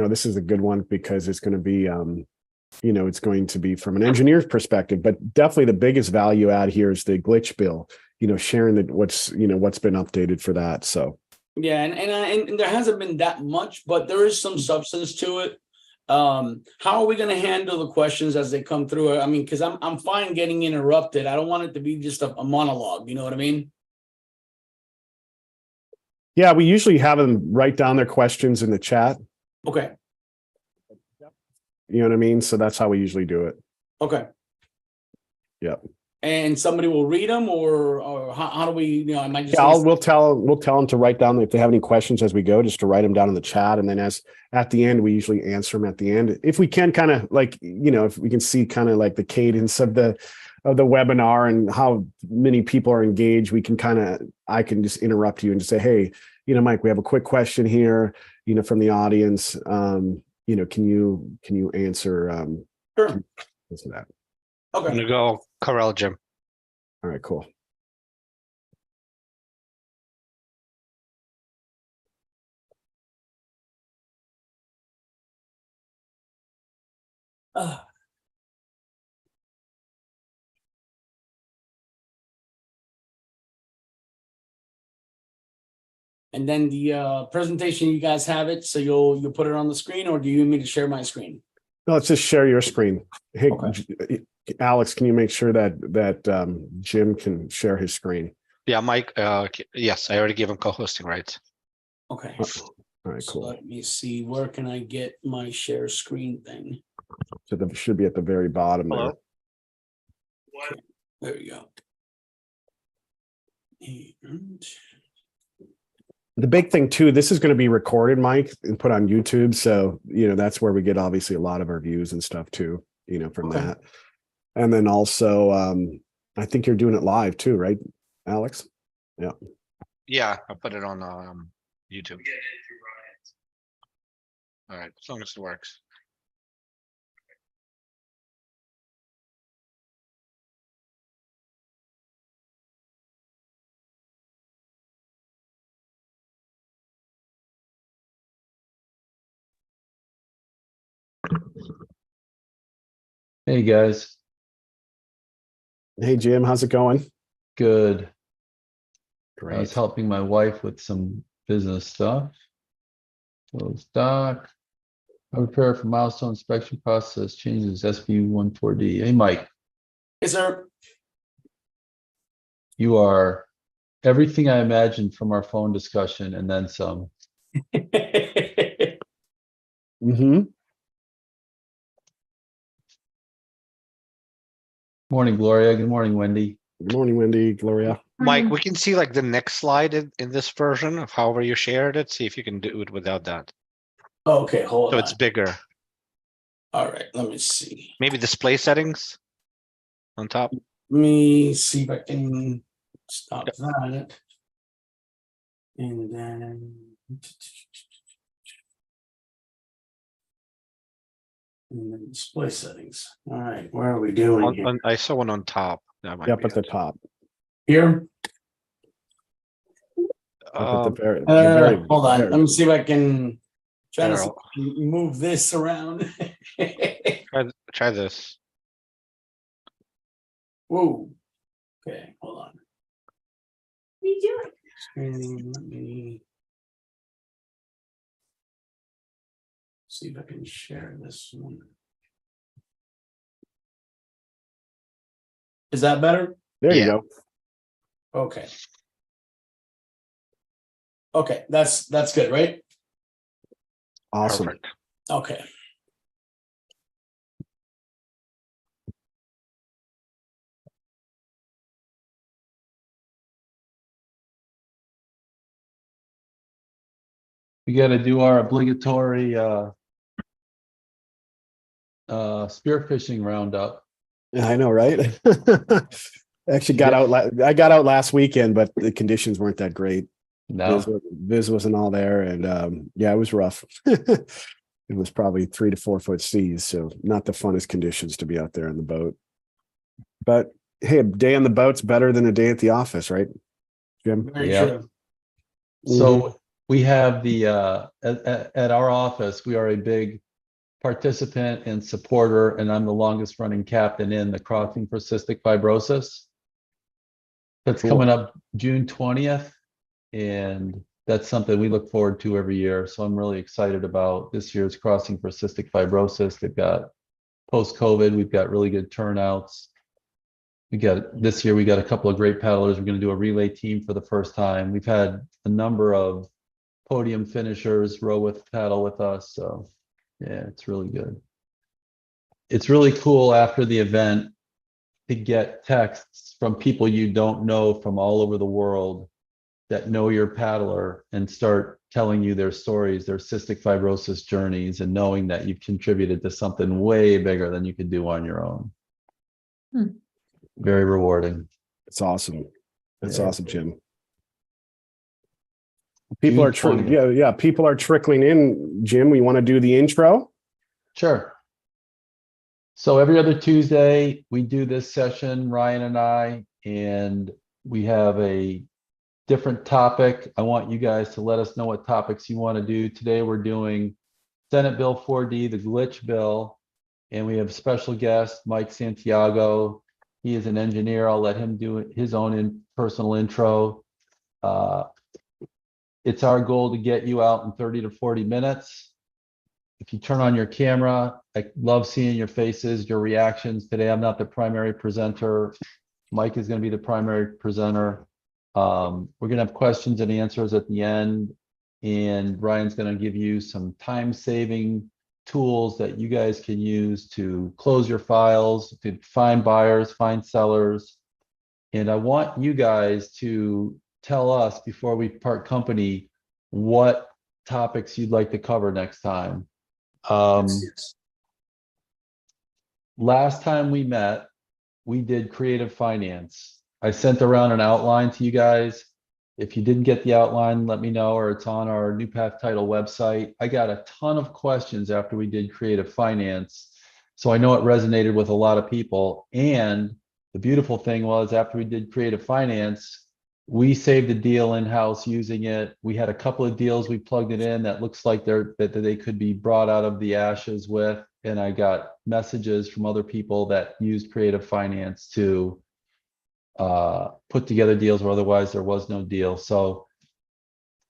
this is a good one because it's going to be, it's going to be from an engineer's perspective, but definitely the biggest value add here is the glitch bill, sharing what's been updated for that. So. Yeah. And there hasn't been that much, but there is some substance to it. How are we going to handle the questions as they come through? I mean, because I'm fine getting interrupted. I don't want it to be just a monologue. You know what I mean? Yeah, we usually have them write down their questions in the chat. Okay. You know what I mean? So that's how we usually do it. Okay. Yeah. And somebody will read them, or how do we? Am I just? Yeah, we'll tell them to write down if they have any questions as we go, just to write them down in the chat, and then at the end we usually answer them at the end if we can, kind of like if we can see kind of like the cadence of the webinar and how many people are engaged. We can I can just interrupt you and just say, hey, Mike, we have a quick question here, from the audience. Can you answer? Sure. Answer that. Okay. I'm gonna go Corral Jim. All right, cool. And then the presentation, you guys have it, so you'll put it on the screen, or do you need me to share my screen? No, let's just share your screen. Hey, okay. Alex, can you make sure that Jim can share his screen? Yeah, Mike. Yes, I already gave him co-hosting rights. Okay. All right, cool. So let me see. Where can I get my share screen thing? So that should be at the very bottom. Hello? There. Okay. There you go. And the big thing too, this is going to be recorded, Mike, and put on YouTube. So, that's where we get obviously a lot of our views and stuff too, from that. And then also, I think you're doing it live too, right, Alex? Yeah. Yeah, I'll put it on YouTube. All right, as long as it works. Hey guys. Hey Jim, how's it going? Good. Great. I was helping my wife with some business stuff. Close doc. I prepare for milestone inspection process changes SB154D. Hey Mike. Yes, sir. You are everything I imagined from our phone discussion and then some. Mm-hmm. Morning, Gloria. Good morning, Wendy. Good morning, Wendy, Gloria. Mike, we can see like the next slide in this version of however you shared it. See if you can do it without that. Okay, hold on. So it's bigger. All right, let me see. Maybe display settings on top. Let me see if I can stop that. And then display settings. All right, where are we doing here? I saw one on top. That might Yep, be at the it. top. Here? Up at the very, Hold on. Let me see if I can try to move this around. Try this. Whoa. Okay, hold on. What are you doing? Screen, let me see if I can share this one. Is that better? there you go. Okay. Okay, that's good, right? Awesome. Perfect. Okay. We got to do our obligatory spearfishing roundup. Yeah, I know, right? Actually I got out last weekend, but the conditions weren't that great. No. Viz wasn't all there, and yeah, it was rough. It was probably 3 to 4 foot seas, so not the funnest conditions to be out there on the boat. But hey, a day on the boat's better than a day at the office, right, Jim? Very Yeah. true. So we have the, at our office, we are a big participant and supporter, and I'm the longest running captain in the Crossing for Cystic Fibrosis. That's Cool. coming up June 20th, and that's something we look forward to every year. So I'm really excited about this year's Crossing for Cystic Fibrosis. They've got post-COVID, we've got really good turnouts. This year we got a couple of great paddlers. We're going to do a relay team for the first time. We've had a number of podium finishers row with paddle with us. So yeah, it's really good. It's really cool after the event to get texts from people you don't know from all over the world that know your paddler and start telling you their stories, their cystic fibrosis journeys, and knowing that you've contributed to something way bigger than you could do on your own. Very rewarding. It's awesome. That's Yeah. awesome, Jim. People are June 20th. yeah. People are trickling in. Jim, we want to do the intro. Sure. So every other Tuesday, we do this session, Ryan and I, and we have a different topic. I want you guys to let us know what topics you want to do. Today, we're doing Senate Bill 4D, the glitch bill, and we have special guest, Mike Santiago. He is an engineer. I'll let him do his own personal intro. It's our goal to get you out in 30 to 40 minutes. If you turn on your camera, I love seeing your faces, your reactions. Today, I'm not the primary presenter. Mike is going to be the primary presenter. We're going to have questions and answers at the end, and Ryan's going to give you some time-saving tools that you guys can use to close your files, to find buyers, find sellers. And I want you guys to tell us before we part company what topics you'd like to cover next time. Yes. Last time we met, we did creative finance. I sent around an outline to you guys. If you didn't get the outline, let me know, or it's on our New Path Title website. I got a ton of questions after we did creative finance. So I know it resonated with a lot of people. And the beautiful thing was, after we did creative finance, we saved a deal in-house using it. We had a couple of deals we plugged it in that looks like that they could be brought out of the ashes with. And I got messages from other people that used creative finance to put together deals where otherwise there was no deal. So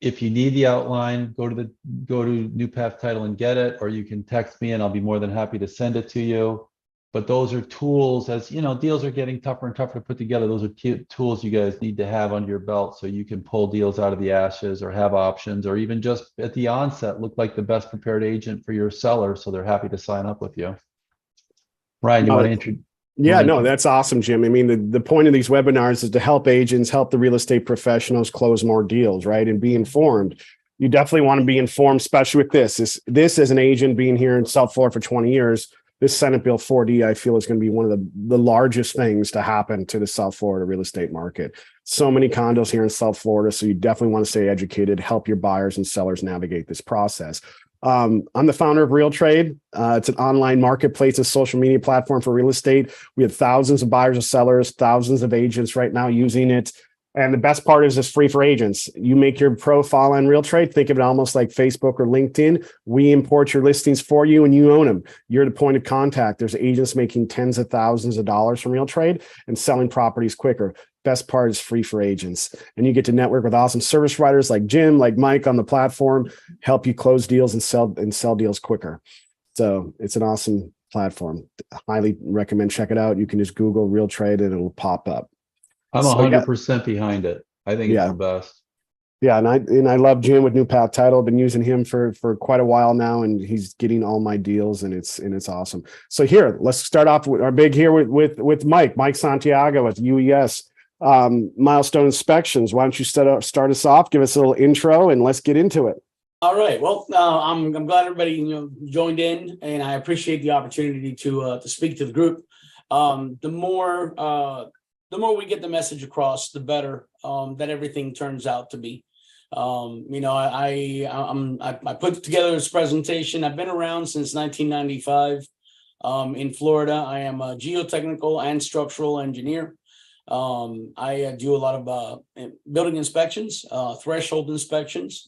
if you need the outline, go to New Path Title and get it, or you can text me and I'll be more than happy to send it to you. But those are tools, as you know, deals are getting tougher and tougher to put together. Those are tools you guys need to have under your belt so you can pull deals out of the ashes, or have options, or even just at the onset look like the best prepared agent for your seller so they're happy to sign up with you. Ryan, you want to introduce? Yeah, no, that's awesome, Jim. I mean, the point of these webinars is to help agents, help the real estate professionals close more deals, right? And be informed. You definitely want to be informed, especially with this. This as an agent being here in South Florida for 20 years, this Senate Bill 4D, I feel, is going to be one of the largest things to happen to the South Florida real estate market. So many condos here in South Florida, so you definitely want to stay educated, help your buyers and sellers navigate this process. I'm the founder of RealTrade. It's an online marketplace and social media platform for real estate. We have thousands of buyers and sellers, thousands of agents right now using it. And the best part is it's free for agents. You make your profile on RealTrade. Think of it almost like Facebook or LinkedIn. We import your listings for you and you own them. You're the point of contact. There's agents making tens of thousands of dollars from RealTrade and selling properties quicker. Best part is free for agents. And you get to network with awesome service providers like Jim, like Mike on the platform, help you close deals and sell deals quicker. So it's an awesome platform. Highly recommend check it out. You can just Google RealTrade and it'll pop up. I'm 100% behind it. I think it's the best. Yeah, and I love Jim with New Path Title. I've been using him for quite a while now, and he's getting all my deals, and it's awesome. So here, let's start off with our big here with Mike Santiago with UES Milestone Inspections. Why don't you start us off? Give us a little intro, and let's get into it. All right. Well, I'm glad everybody joined in, and I appreciate the opportunity to speak to the group. The more we get the message across, the better that everything turns out to be. I put together this presentation. I've been around since 1995 in Florida. I am a geotechnical and structural engineer. I do a lot of building inspections, threshold inspections.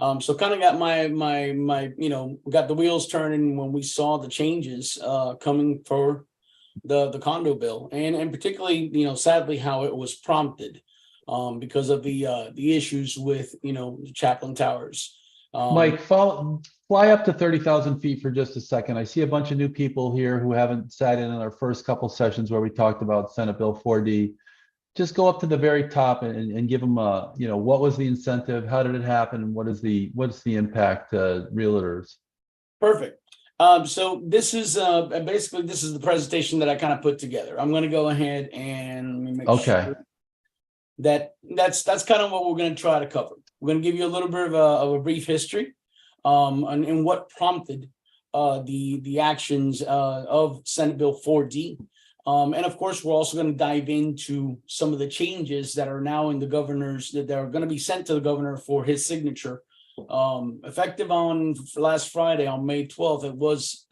So kind of got my got the wheels turning when we saw the changes coming for the condo bill, and particularly, sadly how it was prompted because of the issues with, the Chaplain Towers. Mike, fly up to 30,000 feet for just a second. I see a bunch of new people here who haven't sat in on our first couple sessions where we talked about Senate Bill 4D. Just go up to the very top and give them what was the incentive? How did it happen? And what's the impact to realtors? Perfect. So this is basically this is the presentation that I kind of put together. I'm going to go ahead and let me make sure that's kind of what we're going to try to cover. We're going to give you a little bit of a brief history and what prompted the actions of Senate Bill 4D. And of course, we're also going to dive into some of the changes that are now in the governor's that are going to be sent to the governor for his signature. Effective on last Friday, on May 12th, it was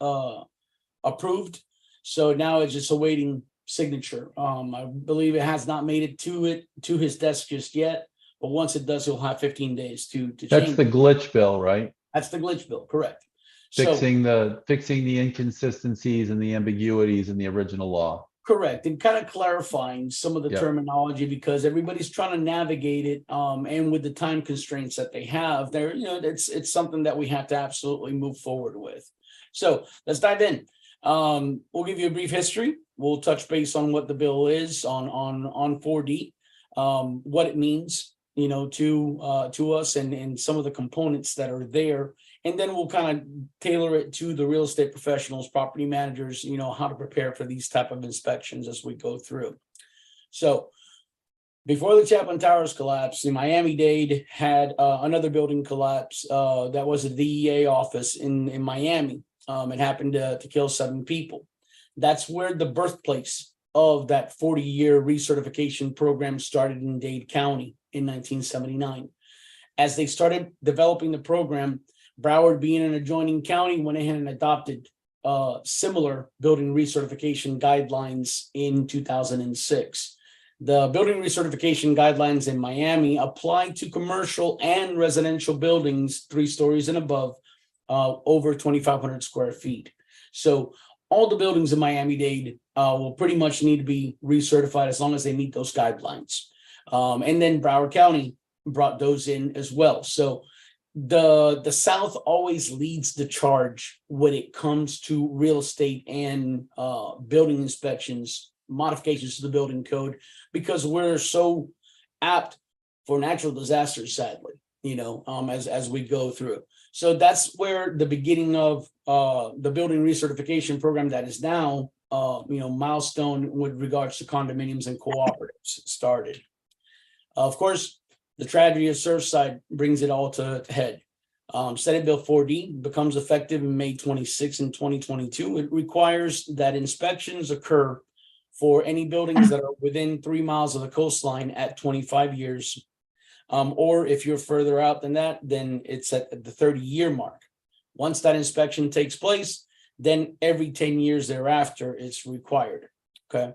approved. So now it's just awaiting signature. I believe it has not made it to his desk just yet, but once it does, he'll have 15 days to change. That's the glitch bill, right? That's the glitch bill, correct. Fixing the inconsistencies and the ambiguities in the original law. Correct, and kind of clarifying some of the terminology because everybody's trying to navigate it, and with the time constraints that they have, there, it's something that we have to absolutely move forward with. So let's dive in. We'll give you a brief history. We'll touch base on what the bill is on 4D, what it means, to us, and some of the components that are there. And then we'll kind of tailor it to the real estate professionals, property managers, how to prepare for these type of inspections as we go through. So before the Chaplain Towers collapse, the Miami-Dade had another building collapse. That was a DEA office in Miami. It happened to kill 7 people. That's where the birthplace of that 40-year recertification program started in Dade County in 1979. As they started developing the program, Broward, being an adjoining county, went ahead and adopted similar building recertification guidelines in 2006. The building recertification guidelines in Miami apply to commercial and residential buildings 3 stories and above, over 2,500 square feet. So all the buildings in Miami-Dade will pretty much need to be recertified as long as they meet those guidelines. And then Broward County brought those in as well. So the South always leads the charge when it comes to real estate and building inspections, modifications to the building code, because we're so apt for natural disasters, sadly, as we go through. So that's where the beginning of the building recertification program that is now milestone with regards to condominiums and cooperatives started. Of course, the tragedy of Surfside brings it all to head. Senate Bill 4D becomes effective in May 26 in 2022. It requires that inspections occur for any buildings that are within 3 miles of the coastline at 25 years. Or if you're further out than that, then it's at the 30-year mark. Once that inspection takes place, then every 10 years thereafter, it's required. Okay.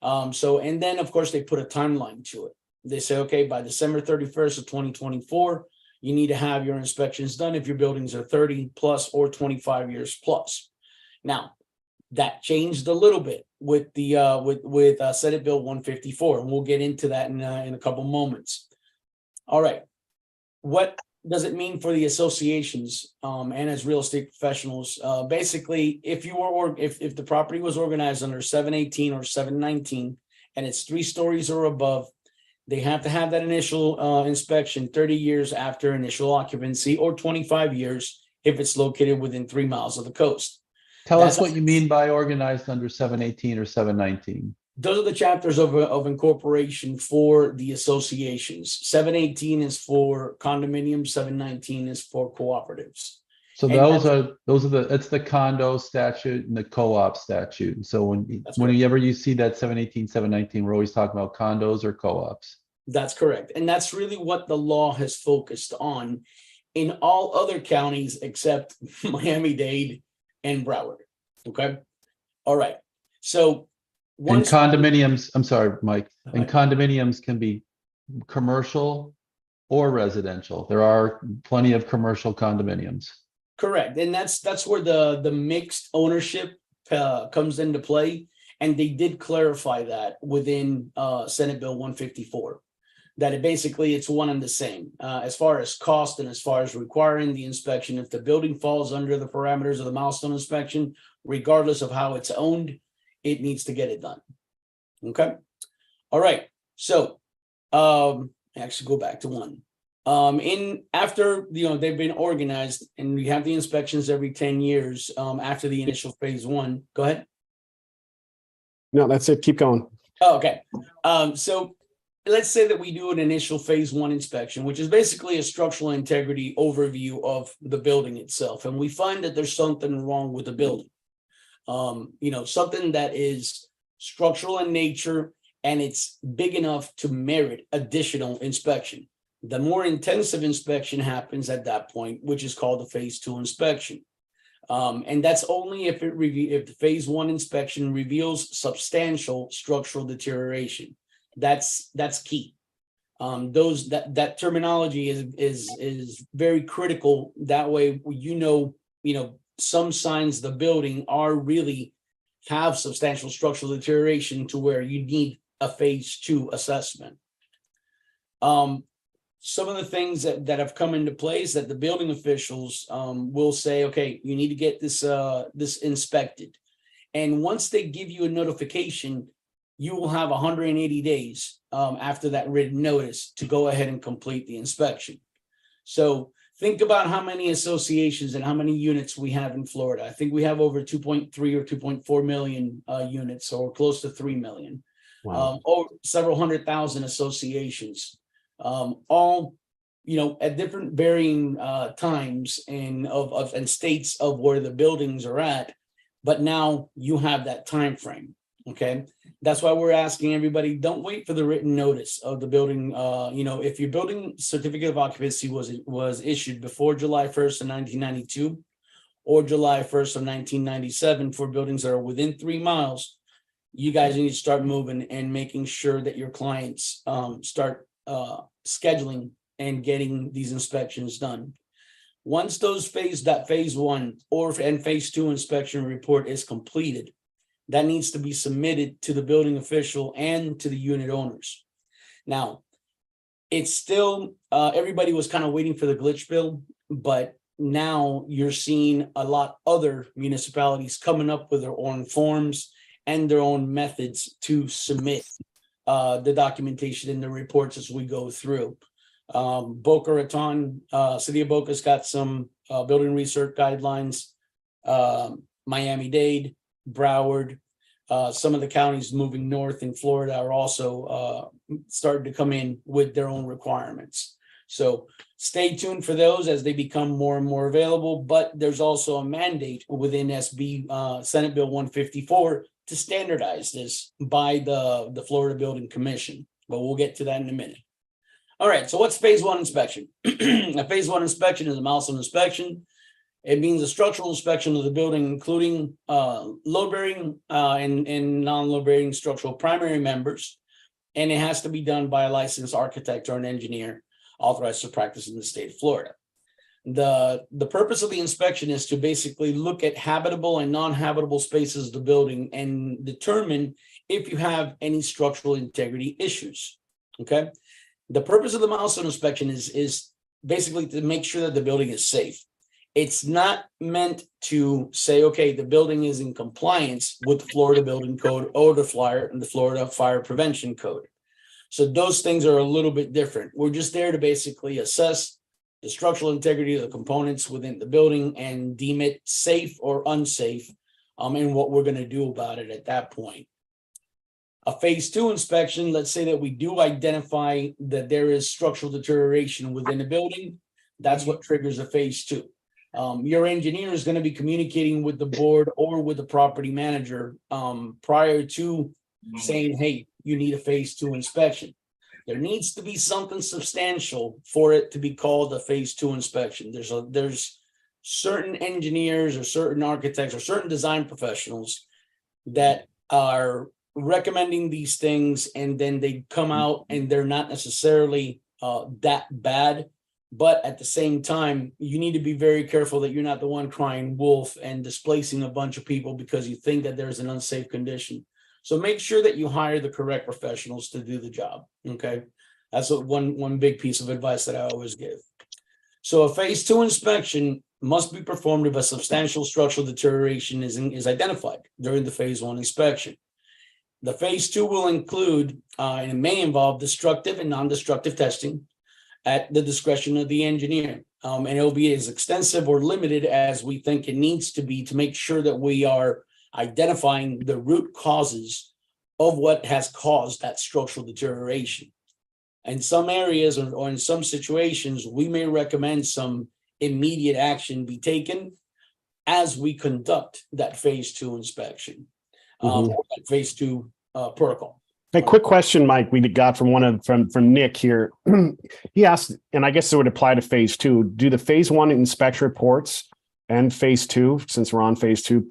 And then, of course, they put a timeline to it. They say, okay, by December 31st of 2024, you need to have your inspections done if your buildings are 30 plus or 25 years plus. Now, that changed a little bit with the with Senate Bill 154, and we'll get into that in a couple moments. All right, what does it mean for the associations and as real estate professionals? Basically, if the property was organized under 718 or 719 and it's 3 stories or above, they have to have that initial inspection 30 years after initial occupancy, or 25 years if it's located within 3 miles of the coast. Tell us what you mean by organized under 718 or 719. Those are the chapters of incorporation for the associations. 718 is for condominiums, 719 is for cooperatives. So it's the condo statute and the co-op statute. So whenever you see that 718, 719, we're always talking about condos or co-ops. That's correct. And that's really what the law has focused on in all other counties except Miami-Dade and Broward. Okay. All right. So condominiums, I'm sorry, Mike, and condominiums can be commercial or residential. There are plenty of commercial condominiums. Correct. And that's where the mixed ownership comes into play. And they did clarify that within Senate Bill 154, that it's one and the same as far as cost and as far as requiring the inspection. If the building falls under the parameters of the milestone inspection, regardless of how it's owned, it needs to get it done. Okay. All right. So actually go back to one. After they've been organized and we have the inspections every 10 years after the initial phase one. Go ahead. No, that's it. Keep going. Oh, okay. So let's say that we do an initial phase one inspection, which is basically a structural integrity overview of the building itself. And we find that there's something wrong with the building. Something that is structural in nature and it's big enough to merit additional inspection. The more intensive inspection happens at that point, which is called the phase two inspection. And that's only if the phase one inspection reveals substantial structural deterioration. That's key. That terminology is very critical. That way, some signs of the building have substantial structural deterioration to where you need a phase two assessment. Some of the things that have come into place that the building officials will say, okay, you need to get this inspected. And once they give you a notification, you will have 180 days after that written notice to go ahead and complete the inspection. So think about how many associations and how many units we have in Florida. I think we have over 2.3 or 2.4 million units, or close to 3 million. Wow. Or several 100,000 associations. All at different varying times and states of where the buildings are at, but now you have that time frame. Okay, that's why we're asking everybody, don't wait for the written notice of the building. If your building certificate of occupancy was issued before July 1st of 1992 or July 1st of 1997 for buildings that are within 3 miles, you guys need to start moving and making sure that your clients start scheduling and getting these inspections done. Once that phase one and phase two inspection report is completed, that needs to be submitted to the building official and to the unit owners. Now, it's still everybody was kind of waiting for the glitch bill, but now you're seeing a lot other municipalities coming up with their own forms and their own methods to submit the documentation and the reports as we go through. Boca Raton, City of Boca's got some building research guidelines. Miami-Dade, Broward, some of the counties moving north in Florida are also starting to come in with their own requirements. So stay tuned for those as they become more and more available. But there's also a mandate within Senate Bill 154 to standardize this by the Florida Building Commission. But we'll get to that in a minute. All right, so what's phase one inspection? A phase one inspection is a milestone inspection. It means a structural inspection of the building, including load-bearing and non-load-bearing structural primary members. And it has to be done by a licensed architect or an engineer authorized to practice in the state of Florida. The purpose of the inspection is to basically look at habitable and non-habitable spaces of the building and determine if you have any structural integrity issues. Okay. The purpose of the milestone inspection is basically to make sure that the building is safe. It's not meant to say, okay, the building is in compliance with the Florida Building Code or the Florida Fire Prevention Code. So those things are a little bit different. We're just there to basically assess the structural integrity of the components within the building and deem it safe or unsafe, and what we're going to do about it at that point. A phase two inspection, let's say that we do identify that there is structural deterioration within the building. That's what triggers a phase two. Your engineer is going to be communicating with the board or with the property manager prior to saying, hey, you need a phase two inspection. There needs to be something substantial for it to be called a phase two inspection. There's certain engineers or certain architects or certain design professionals that are recommending these things, and then they come out and they're not necessarily that bad. But at the same time, you need to be very careful that you're not the one crying wolf and displacing a bunch of people because you think that there's an unsafe condition. So make sure that you hire the correct professionals to do the job. Okay. That's one big piece of advice that I always give. So a phase 2 inspection must be performed if a substantial structural deterioration is identified during the phase 1 inspection. The phase 2 will include, and it may involve destructive and non-destructive testing at the discretion of the engineer. And it'll be as extensive or limited as we think it needs to be to make sure that we are identifying the root causes of what has caused that structural deterioration. In some areas or in some situations, we may recommend some immediate action be taken as we conduct that phase 2 inspection, or that phase 2 protocol. A quick question, Mike, we got from Nick here. He asked, and I guess it would apply to phase 2. Do the phase 1 inspection reports and phase 2, since we're on phase 2,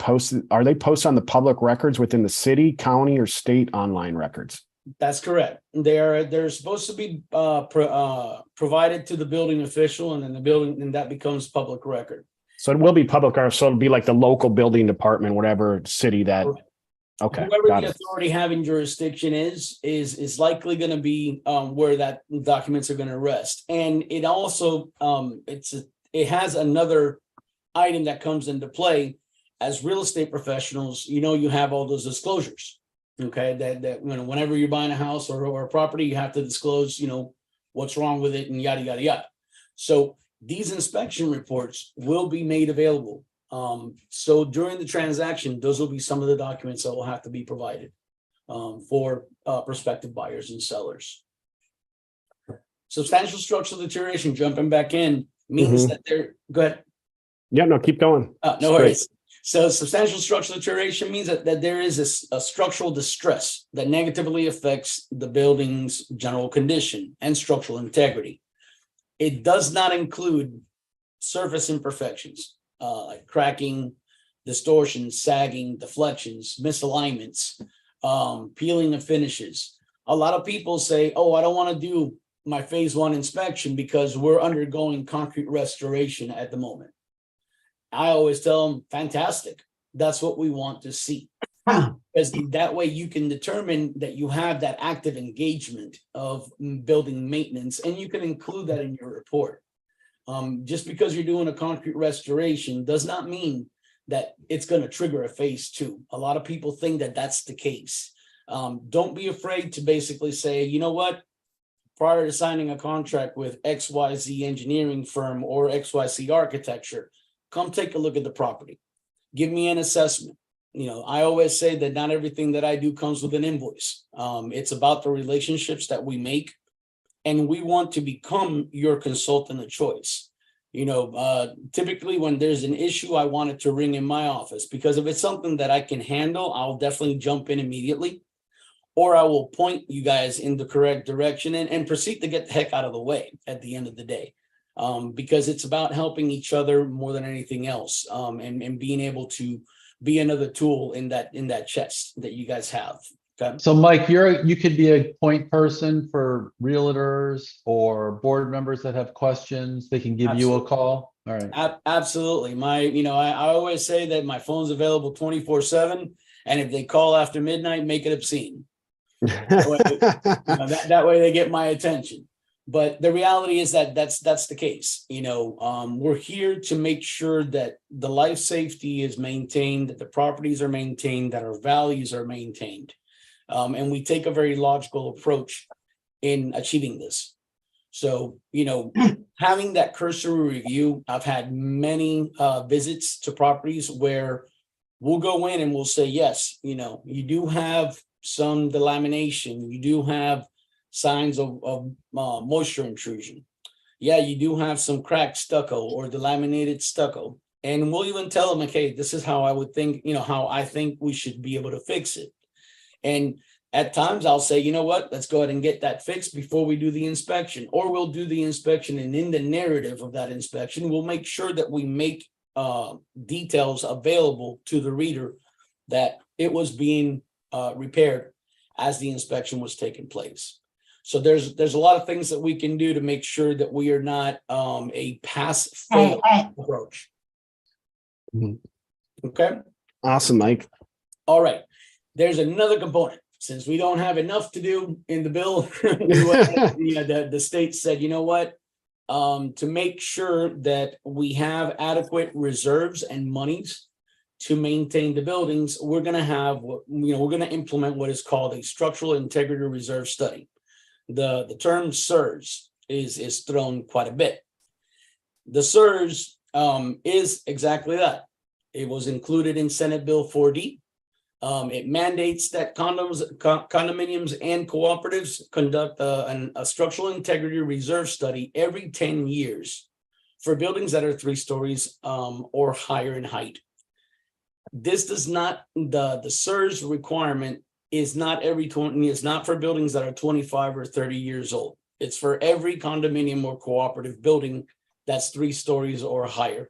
are they posted on the public records within the city, county, or state online records? That's correct. They're supposed to be provided to the building official, and then the building, and that becomes public record. So it will be public, so it'll be like the local building department, whatever city that. Okay. Whoever the authority having jurisdiction is likely going to be where that documents are going to rest. And it also it has another item that comes into play. As real estate professionals, you have all those disclosures. Okay, that whenever you're buying a house or a property, you have to disclose, what's wrong with it and yada yada yada. So these inspection reports will be made available. So during the transaction, those will be some of the documents that will have to be provided for prospective buyers and sellers. Substantial structural deterioration, jumping back in, means that they're go ahead. Yeah, no, keep going. No worries. So substantial structural deterioration means that there is a structural distress that negatively affects the building's general condition and structural integrity. It does not include surface imperfections, like cracking, distortions, sagging, deflections, misalignments, peeling of finishes. A lot of people say, oh, I don't want to do my phase 1 inspection because we're undergoing concrete restoration at the moment. I always tell them, fantastic. That's what we want to see. Because that way you can determine that you have that active engagement of building maintenance, and you can include that in your report. Just because you're doing a concrete restoration does not mean that it's going to trigger a phase 2. A lot of people think that that's the case. Don't be afraid to basically say, you know what? Prior to signing a contract with XYZ engineering firm or XYZ architecture, come take a look at the property. Give me an assessment. I always say that not everything that I do comes with an invoice. It's about the relationships that we make, and we want to become your consultant of choice. Typically when there's an issue, I want it to ring in my office, because if it's something that I can handle, I'll definitely jump in immediately, or I will point you guys in the correct direction and proceed to get the heck out of the way at the end of the day. Because it's about helping each other more than anything else, and being able to be another tool in that chest that you guys have. Okay? So Mike, you could be a point person for realtors or board members that have questions. They can give you a call. All right. Absolutely. I always say that my phone's available 24/7, and if they call after midnight, make it obscene. That way they get my attention. But the reality is that that's the case. We're here to make sure that the life safety is maintained, that the properties are maintained, that our values are maintained. And we take a very logical approach in achieving this. So, having that cursory review, I've had many visits to properties where we'll go in and we'll say, yes, you do have some delamination, you do have signs of moisture intrusion. Yeah, you do have some cracked stucco or delaminated stucco. And we'll even tell them, okay, this is how I would think, how I think we should be able to fix it. And at times I'll say, you know what, let's go ahead and get that fixed before we do the inspection, or we'll do the inspection. And in the narrative of that inspection, we'll make sure that we make details available to the reader that it was being repaired as the inspection was taking place. So there's a lot of things that we can do to make sure that we are not a pass-fail approach. Mhm. Okay. Awesome, Mike. All right. There's another component. Since we don't have enough to do in the bill, the state said, you know what? To make sure that we have adequate reserves and monies to maintain the buildings, we're going to have, we're going to implement what is called a structural integrity reserve study. The term SIRS is thrown quite a bit. The SIRS is exactly that. It was included in Senate Bill 4D. It mandates that condominiums and cooperatives conduct a structural integrity reserve study every 10 years for buildings that are 3 stories or higher in height. This does not, the SIRS requirement is not every 20, it's not for buildings that are 25 or 30 years old. It's for every condominium or cooperative building that's 3 stories or higher.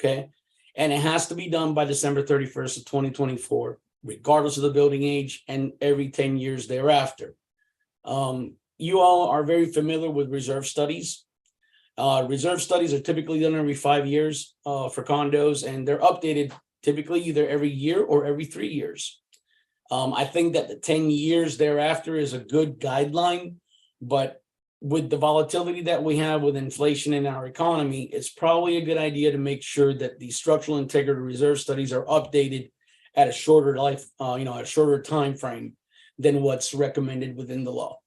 Okay. And it has to be done by December 31st of 2024, regardless of the building age, and every 10 years thereafter. You all are very familiar with reserve studies. Reserve studies are typically done every 5 years for condos, and they're updated typically either every year or every 3 years. I think that the 10 years thereafter is a good guideline, but with the volatility that we have with inflation in our economy, it's probably a good idea to make sure that the structural integrity reserve studies are updated at a shorter life, at a shorter time frame than what's recommended within the law,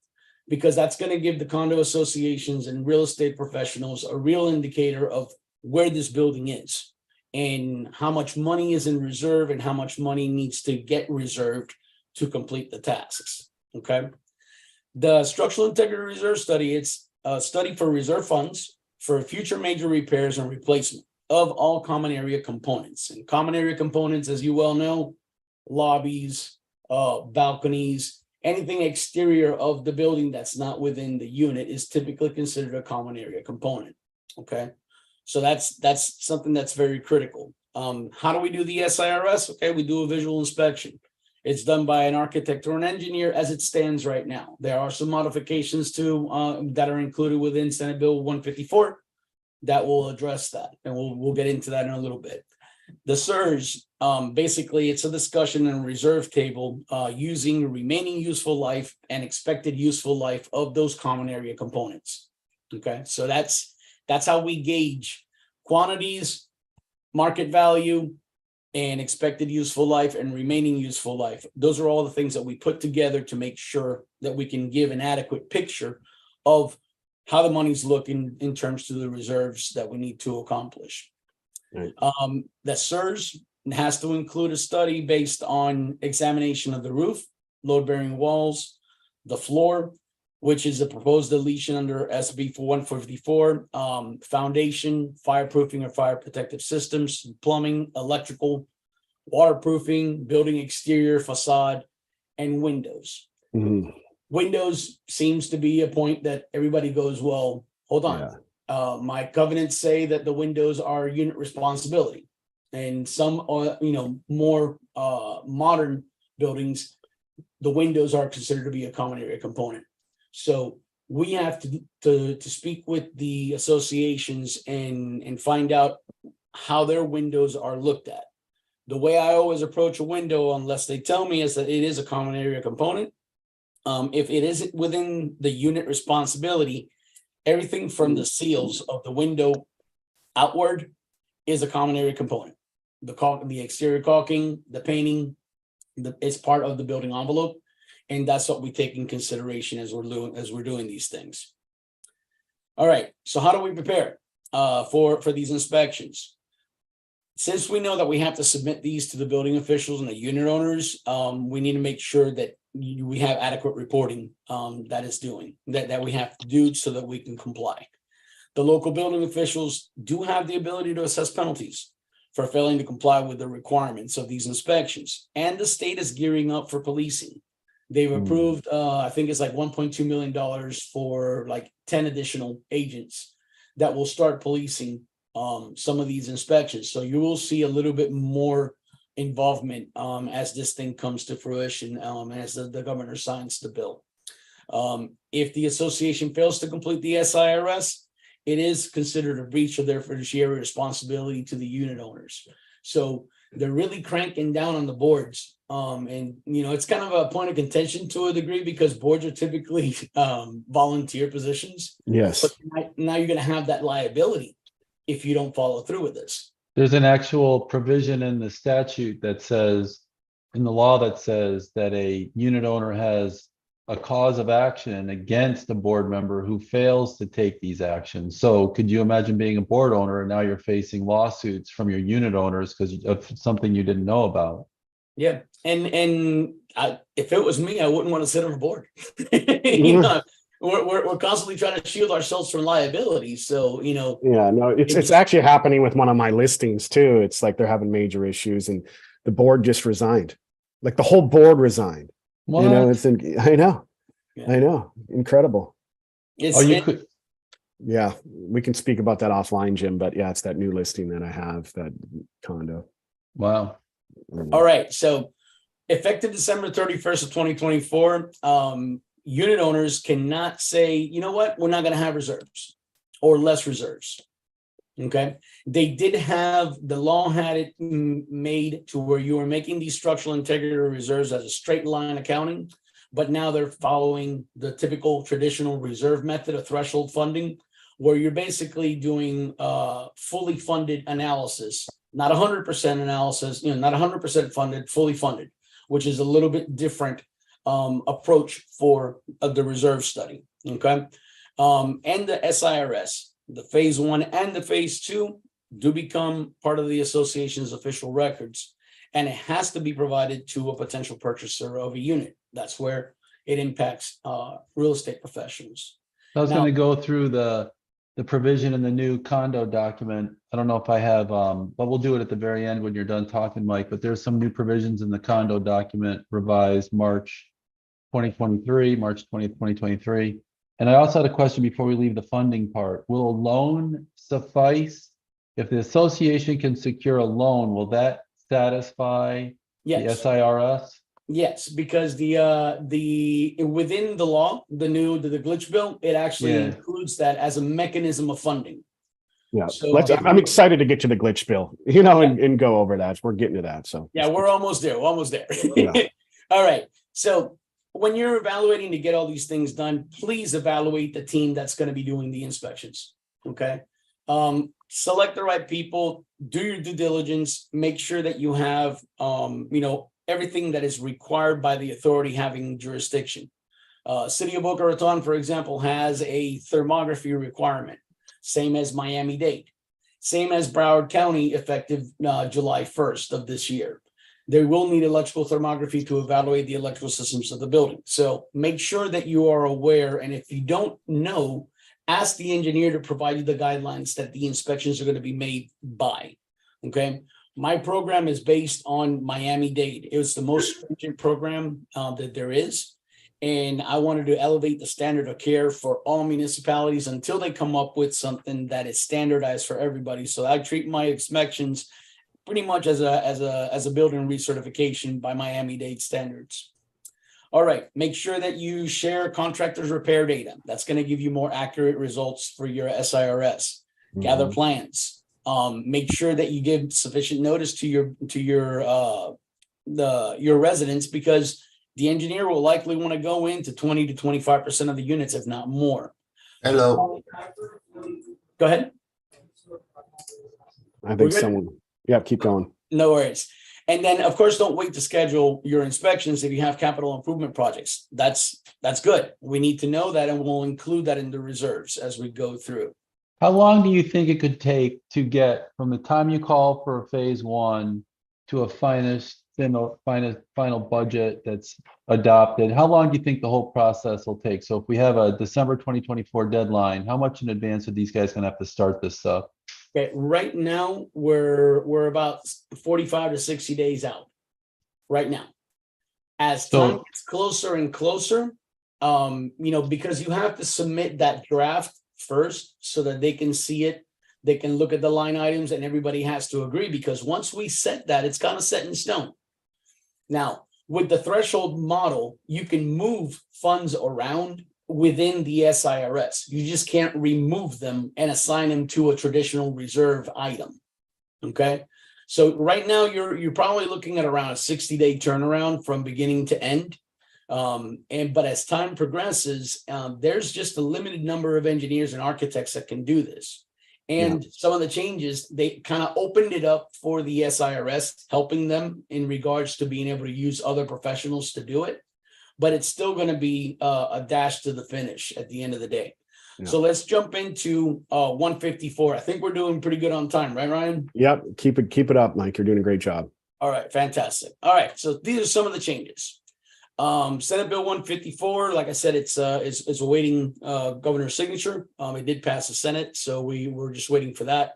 because that's going to give the condo associations and real estate professionals a real indicator of where this building is and how much money is in reserve and how much money needs to get reserved to complete the tasks. Okay. The structural integrity reserve study, it's a study for reserve funds for future major repairs and replacement of all common area components. And common area components, as you well know, lobbies, balconies, anything exterior of the building that's not within the unit is typically considered a common area component. Okay. So that's something that's very critical. How do we do the SIRS? Okay, we do a visual inspection. It's done by an architect or an engineer as it stands right now. There are some modifications to that are included within Senate Bill 154 that will address that, and we'll get into that in a little bit. The SIRS, basically, it's a discussion and reserve table using remaining useful life and expected useful life of those common area components. Okay, so that's how we gauge quantities, market value, and expected useful life and remaining useful life. Those are all the things that we put together to make sure that we can give an adequate picture of how the money's looking in terms to the reserves that we need to accomplish. Right. The SIRS has to include a study based on examination of the roof, load-bearing walls, the floor, which is a proposed deletion under SB4D, foundation, fireproofing or fire protective systems, plumbing, electrical, waterproofing, building exterior, facade, and windows. Mhm. Windows seems to be a point that everybody goes, well, hold on. My covenants say that the windows are unit responsibility. And some are, more modern buildings, the windows are considered to be a common area component. So we have to speak with the associations and find out how their windows are looked at. The way I always approach a window, unless they tell me, is that it is a common area component. If it isn't within the unit responsibility, everything from the seals of the window outward is a common area component. The exterior caulking, the painting, it's part of the building envelope. And that's what we take in consideration as we're doing these things. All right. So how do we prepare for these inspections? Since we know that we have to submit these to the building officials and the unit owners, we need to make sure that we have adequate reporting that we have to do so that we can comply. The local building officials do have the ability to assess penalties for failing to comply with the requirements of these inspections, and the state is gearing up for policing. They've approved, I think it's like $1.2 million for like 10 additional agents that will start policing some of these inspections. So you will see a little bit more involvement as this thing comes to fruition, as the governor signs the bill. If the association fails to complete the SIRS, it is considered a breach of their fiduciary responsibility to the unit owners. So they're really cranking down on the boards. And, you know, it's kind of a point of contention to a degree because boards are typically volunteer positions. Yes. But now you're going to have that liability if you don't follow through with this. There's an actual provision in the statute that says, in the law that says that a unit owner has a cause of action against a board member who fails to take these actions. So could you imagine being a board owner and now you're facing lawsuits from your unit owners because of something you didn't know about? Yeah. And if it was me, I wouldn't want to sit on a board. You know, we're constantly trying to shield ourselves from liability. So, you know. Yeah, no, it's actually happening with one of my listings too. It's like they're having major issues and the board just resigned. Like the whole board resigned. What? You know, I know. Yeah. I know. Incredible. Could. Yeah, we can speak about that offline, Jim, but yeah, it's that new listing that I have, that condo. Wow. All right. So effective December 31st of 2024, unit owners cannot say, you know what, we're not going to have reserves or less reserves. Okay. They did have, the law had it made to where you were making these structural integrity reserves as a straight line accounting, but now they're following the typical traditional reserve method of threshold funding, where you're basically doing fully funded analysis, not 100% analysis, you know, not 100% funded, fully funded, which is a little bit different approach for the reserve study. Okay. And the SIRS, the phase 1 and the phase 2 do become part of the association's official records, and it has to be provided to a potential purchaser of a unit. That's where it impacts real estate professionals. I was going to go through the provision in the new condo document. I don't know if I have, but we'll do it at the very end when you're done talking, Mike, but there's some new provisions in the condo document revised March 2023, March 20th, 2023. And I also had a question before we leave the funding part. Will a loan suffice? If the association can secure a loan, will that satisfy the SIRS? Yes, because the within the law, the glitch bill, it actually includes that as a mechanism of funding. Yeah, so I'm excited to get to the glitch bill, you know, and go over that. We're getting to that. So yeah, we're almost there. We're almost there. Yeah. All right. So when you're evaluating to get all these things done, please evaluate the team that's going to be doing the inspections. Okay. Select the right people, do your due diligence, make sure that you have, you know, everything that is required by the authority having jurisdiction. City of Boca Raton, for example, has a thermography requirement, same as Miami-Dade, same as Broward County, effective July 1st of this year. They will need electrical thermography to evaluate the electrical systems of the building. So make sure that you are aware, and if you don't know, ask the engineer to provide you the guidelines that the inspections are going to be made by. Okay. My program is based on Miami-Dade. It was the most stringent program that there is. And I wanted to elevate the standard of care for all municipalities until they come up with something that is standardized for everybody. So I treat my inspections pretty much as a building recertification by Miami-Dade standards. All right, make sure that you share contractors' repair data. That's going to give you more accurate results for your SIRS. Gather plans. Make sure that you give sufficient notice to your residents, because the engineer will likely want to go into 20 to 25% of the units, if not more. Hello. Go ahead. I think someone, yeah, keep going. No worries. And then, of course, don't wait to schedule your inspections if you have capital improvement projects. That's good. We need to know that, and we'll include that in the reserves as we go through. How long do you think it could take to get from the time you call for phase 1 to a final budget that's adopted? How long do you think the whole process will take? So if we have a December 2024 deadline, how much in advance are these guys going to have to start this stuff? Okay, right now we're about 45 to 60 days out. Right now, as time gets closer and closer, you know, because you have to submit that draft first so that they can see it, they can look at the line items, and everybody has to agree, because once we set that, it's kind of set in stone. Now, with the threshold model, you can move funds around within the SIRS. You just can't remove them and assign them to a traditional reserve item. Okay. So right now you're probably looking at around a 60-day turnaround from beginning to end. But as time progresses, there's just a limited number of engineers and architects that can do this. And some of the changes, they kind of opened it up for the SIRS, helping them in regards to being able to use other professionals to do it. But it's still going to be a dash to the finish at the end of the day. Yeah. So let's jump into 154. I think we're doing pretty good on time, right, Ryan? Yep. Keep it up, Mike. You're doing a great job. All right. Fantastic. All right. So these are some of the changes. Senate Bill 154, like I said, it's awaiting governor's signature. It did pass the Senate, so we're just waiting for that.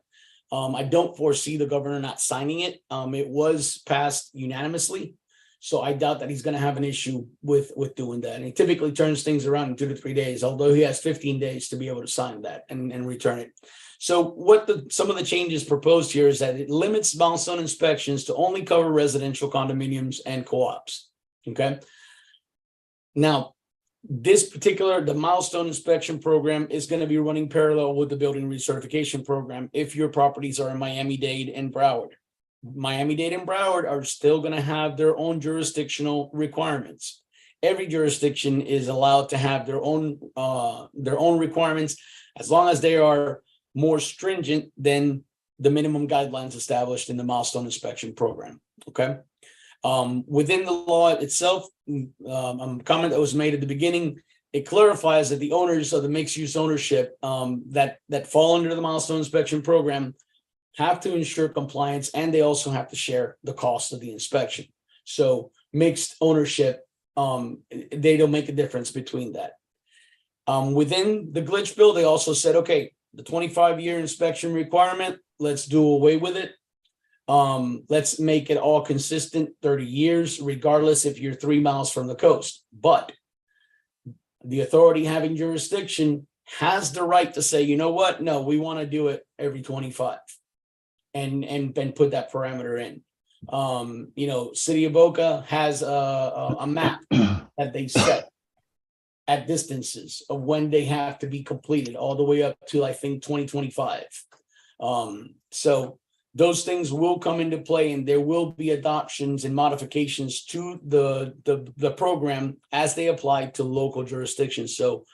I don't foresee the governor not signing it. It was passed unanimously, so I doubt that he's going to have an issue with doing that. And he typically turns things around in 2 to 3 days, although he has 15 days to be able to sign that and return it. So some of the changes proposed here is that it limits milestone inspections to only cover residential condominiums and co-ops. Okay. Now, the milestone inspection program is going to be running parallel with the building recertification program if your properties are in Miami-Dade and Broward. Miami-Dade and Broward are still going to have their own jurisdictional requirements. Every jurisdiction is allowed to have their own requirements as long as they are more stringent than the minimum guidelines established in the milestone inspection program. Okay. Within the law itself, a comment that was made at the beginning, it clarifies that the owners of the mixed-use ownership that fall under the milestone inspection program have to ensure compliance, and they also have to share the cost of the inspection. So mixed ownership, they don't make a difference between that. Within the glitch bill, they also said, okay, the 25-year inspection requirement, let's do away with it. Let's make it all consistent 30 years, regardless if you're 3 miles from the coast. But the authority having jurisdiction has the right to say, you know what? No, we want to do it every 25 and put that parameter in. City of Boca has a map that they set at distances of when they have to be completed all the way up to, I think, 2025. So those things will come into play, and there will be adoptions and modifications to the program as they apply to local jurisdictions. So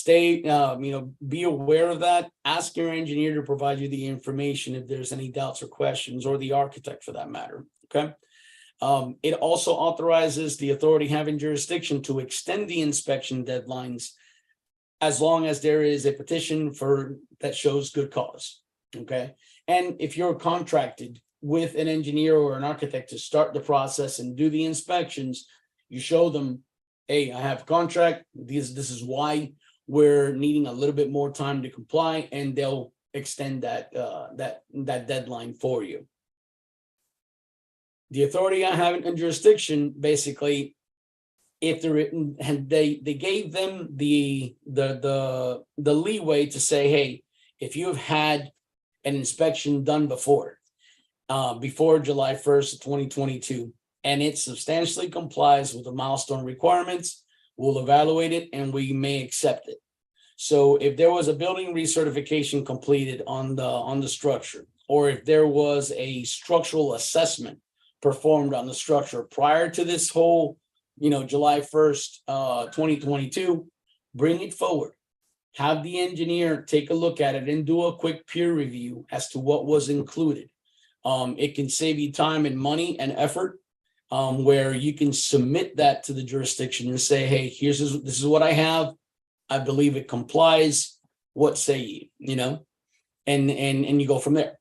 be aware of that. Ask your engineer to provide you the information if there's any doubts or questions, or the architect for that matter. Okay. It also authorizes the authority having jurisdiction to extend the inspection deadlines as long as there is a petition that shows good cause. Okay. And if you're contracted with an engineer or an architect to start the process and do the inspections, you show them, hey, I have a contract. This is why we're needing a little bit more time to comply, and they'll extend that deadline for you. The authority I have in jurisdiction, basically, if they're written, and they gave them the leeway to say, hey, if you have had an inspection done before July 1st of 2022, and it substantially complies with the milestone requirements, we'll evaluate it and we may accept it. So if there was a building recertification completed on the structure, or if there was a structural assessment performed on the structure prior to this whole, July 1st, 2022, bring it forward. Have the engineer take a look at it and do a quick peer review as to what was included. It can save you time and money and effort, where you can submit that to the jurisdiction and say, hey, this is what I have. I believe it complies. What say you? And you go from there.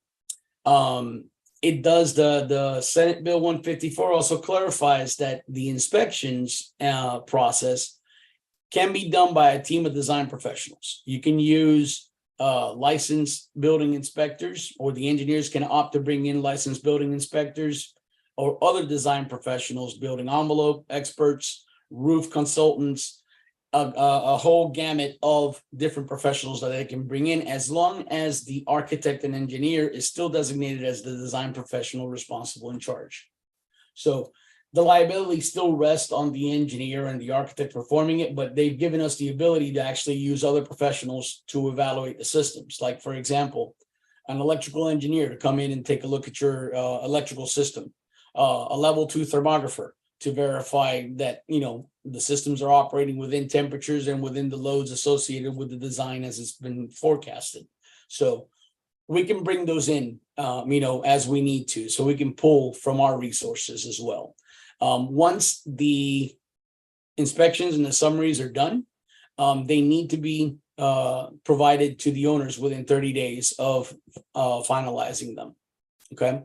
It does the Senate Bill 154 also clarifies that the inspections process can be done by a team of design professionals. You can use licensed building inspectors, or the engineers can opt to bring in licensed building inspectors or other design professionals, building envelope experts, roof consultants, a whole gamut of different professionals that they can bring in, as long as the architect and engineer is still designated as the design professional responsible in charge. So the liability still rests on the engineer and the architect performing it, but they've given us the ability to actually use other professionals to evaluate the systems. Like, for example, an electrical engineer to come in and take a look at your electrical system, a level 2 thermographer to verify that, you know, the systems are operating within temperatures and within the loads associated with the design as it's been forecasted. So we can bring those in, you know, as we need to, so we can pull from our resources as well. Once the inspections and the summaries are done, they need to be provided to the owners within 30 days of finalizing them. Okay.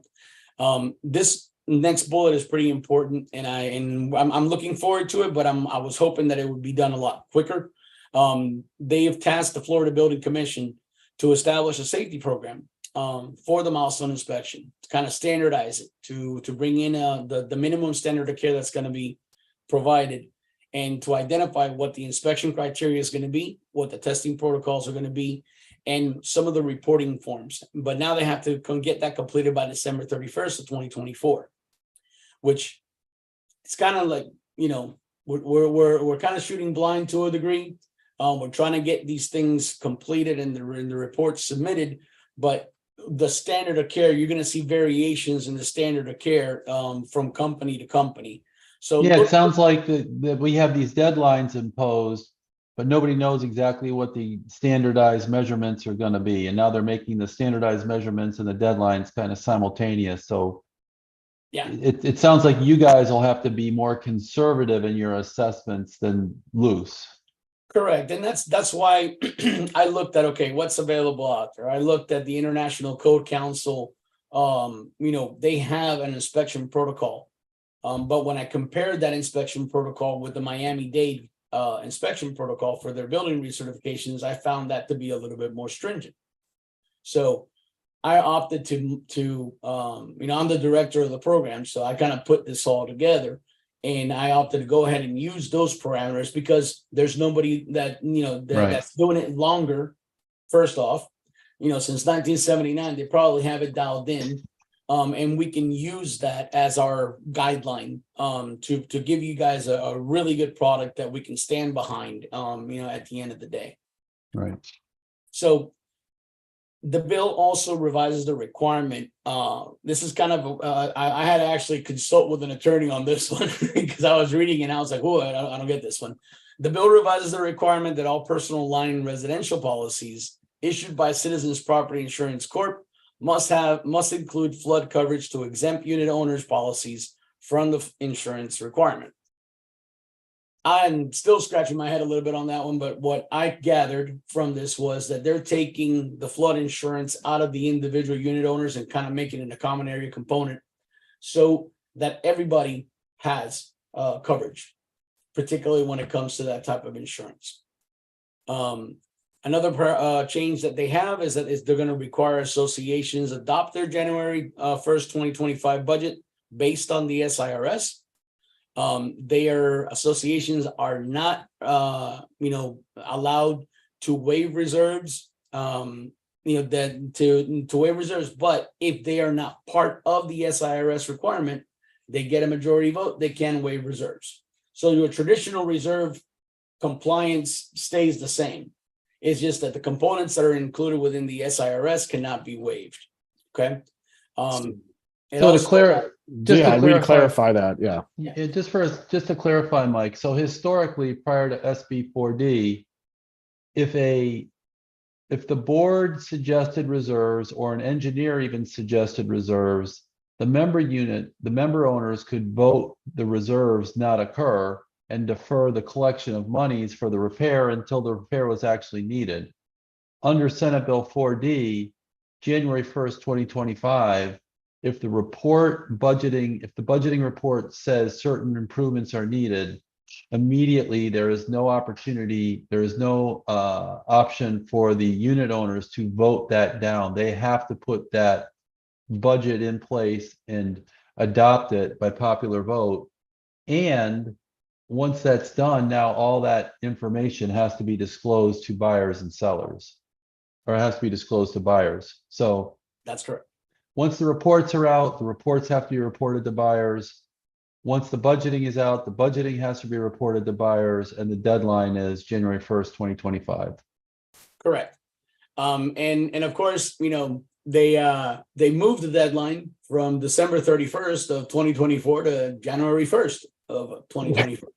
This next bullet is pretty important, and I'm looking forward to it, but I was hoping that it would be done a lot quicker. They have tasked the Florida Building Commission to establish a safety program for the milestone inspection, to kind of standardize it, to bring in the minimum standard of care that's going to be provided, and to identify what the inspection criteria is going to be, what the testing protocols are going to be, and some of the reporting forms. But now they have to get that completed by December 31st of 2024, which it's kind of like, you know, we're kind of shooting blind to a degree. We're trying to get these things completed and the reports submitted, but the standard of care, you're going to see variations in the standard of care from company to company. So yeah, it sounds like that we have these deadlines imposed, but nobody knows exactly what the standardized measurements are going to be. And now they're making the standardized measurements and the deadlines kind of simultaneous. So yeah, it sounds like you guys will have to be more conservative in your assessments than loose. correct. And that's why I looked at, okay, what's available out there. I looked at the International Code Council. You know, they have an inspection protocol. But when I compared that inspection protocol with the Miami-Dade inspection protocol for their building recertifications, I found that to be a little bit more stringent. So I opted to you know, I'm the director of the program, so I kind of put this all together, and I opted to go ahead and use those parameters because there's nobody that, you know, that's doing it longer. First off, you know, since 1979, they probably have it dialed in. And we can use that as our guideline to give you guys a really good product that we can stand behind, you know, at the end of the day. Right. So the bill also revises the requirement. This is kind of, I had to actually consult with an attorney on this one because I was reading and I was like, oh, I don't get this one. The bill revises the requirement that all personal line residential policies issued by Citizens Property Insurance Corp. must include flood coverage to exempt unit owners' policies from the insurance requirement. I'm still scratching my head a little bit on that one, but what I gathered from this was that they're taking the flood insurance out of the individual unit owners and kind of making it a common area component so that everybody has coverage, particularly when it comes to that type of insurance. Another change that they have is that they're going to require associations adopt their January 1st, 2025 budget based on the SIRS. Their associations are not, you know, allowed to waive reserves, you know, that to waive reserves. But if they are not part of the SIRS requirement, they get a majority vote, they can waive reserves. So your traditional reserve compliance stays the same. It's just that the components that are included within the SIRS cannot be waived. Okay. So to clarify that. Yeah. Yeah, just to clarify, Mike. So historically, prior to SB4D, if the board suggested reserves or an engineer even suggested reserves, the member owners could vote the reserves not occur and defer the collection of monies for the repair until the repair was actually needed. Under Senate Bill 4D, January 1st, 2025, if the budgeting report says certain improvements are needed, immediately there is no opportunity, there is no option for the unit owners to vote that down. They have to put that budget in place and adopt it by popular vote. And once that's done, now all that information has to be disclosed to buyers and sellers, or it has to be disclosed to buyers. So that's correct. Once the reports are out, the reports have to be reported to buyers. once the budgeting is out, the budgeting has to be reported to buyers, and the deadline is January 1st, 2025. Correct. And of course, you know, they moved the deadline from December 31st of 2024 to January 1st of 2024.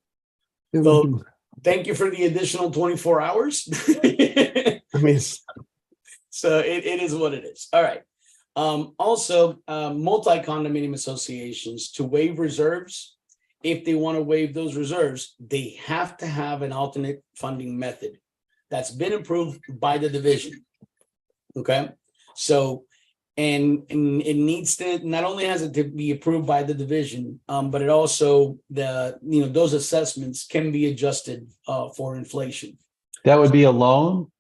So thank you for the additional 24 hours. I mean, So it is what it is. All right. Also, multi-condominium associations to waive reserves. If they want to waive those reserves, they have to have an alternate funding method that's been approved by the division. Okay. So, and it needs to, not only has it to be approved by the division, but it also, those assessments can be adjusted for inflation. That would be a loan?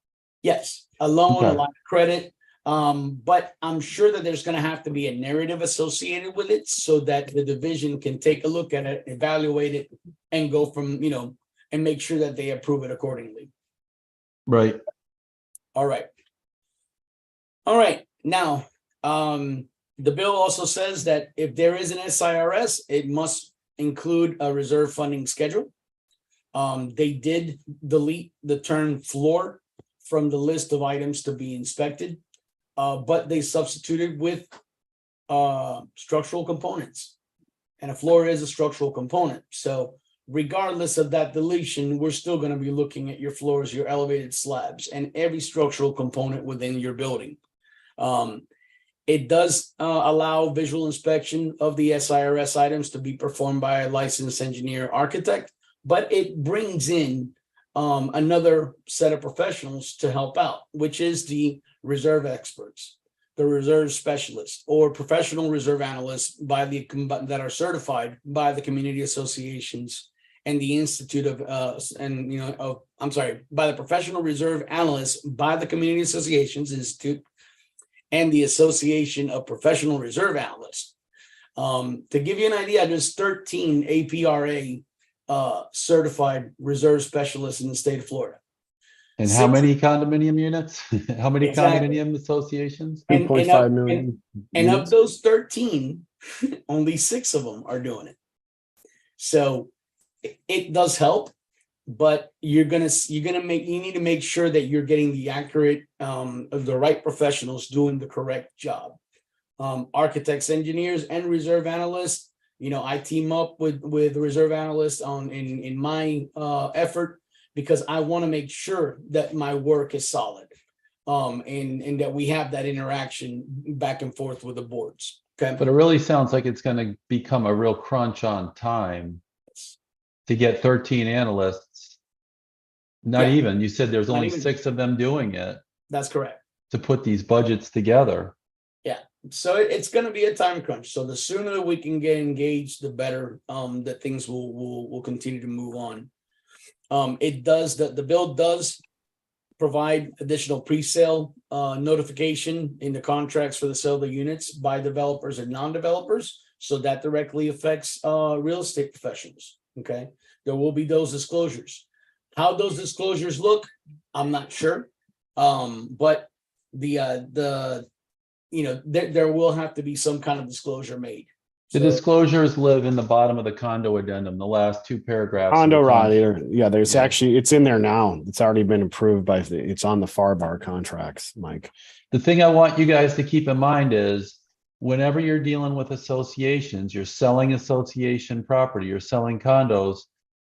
Yes, a loan, Okay. a line of credit. But I'm sure that there's going to have to be a narrative associated with it so that the division can take a look at it, evaluate it, and go from, and make sure that they approve it accordingly. Right. All right. All right. Now, the bill also says that if there is an SIRS, it must include a reserve funding schedule. They did delete the term floor from the list of items to be inspected, but they substituted with structural components. And a floor is a structural component. So regardless of that deletion, we're still going to be looking at your floors, your elevated slabs, and every structural component within your building. It does allow visual inspection of the SIRS items to be performed by a licensed engineer architect, but it brings in another set of professionals to help out, which is the reserve experts, the reserve specialists, or professional reserve analysts that are certified by the community associations and the Institute of by the professional reserve analysts by the Community Associations Institute and the Association of Professional Reserve Analysts. To give you an idea, there's 13 APRA certified reserve specialists in the state of Florida. And how many condominium units? How many Exactly. condominium associations? 2.5 million. And of units. those 13, only 6 of them are doing it. So it does help, but you need to make sure that you're getting the accurate of the right professionals doing the correct job. Architects, engineers, and reserve analysts. I team up with reserve analysts in my effort because I want to make sure that my work is solid, and that we have that interaction back and forth with the boards. Okay, But it really sounds like it's going to become a real crunch on time to get 13 analysts. Not Yeah. even. You said there's Not only even. 6 of them doing it that's correct. to put these budgets together. So it's going to be a time crunch. So the sooner we can get engaged, the better. That things will continue to move on. The bill does provide additional pre-sale notification in the contracts for the sale of the units by developers and non-developers. So that directly affects real estate professionals. Okay, there will be those disclosures. How those disclosures look, I'm not sure. But there will have to be some kind of disclosure made. The So- disclosures live in the bottom of the condo addendum, the last 2 paragraphs. of Condo the raw contract. there. Yeah, there's Yeah. actually, it's in there now. It's already been approved it's on the FAR bar contracts, Mike. The thing I want you guys to keep in mind is whenever you're dealing with associations, you're selling association property, you're selling condos.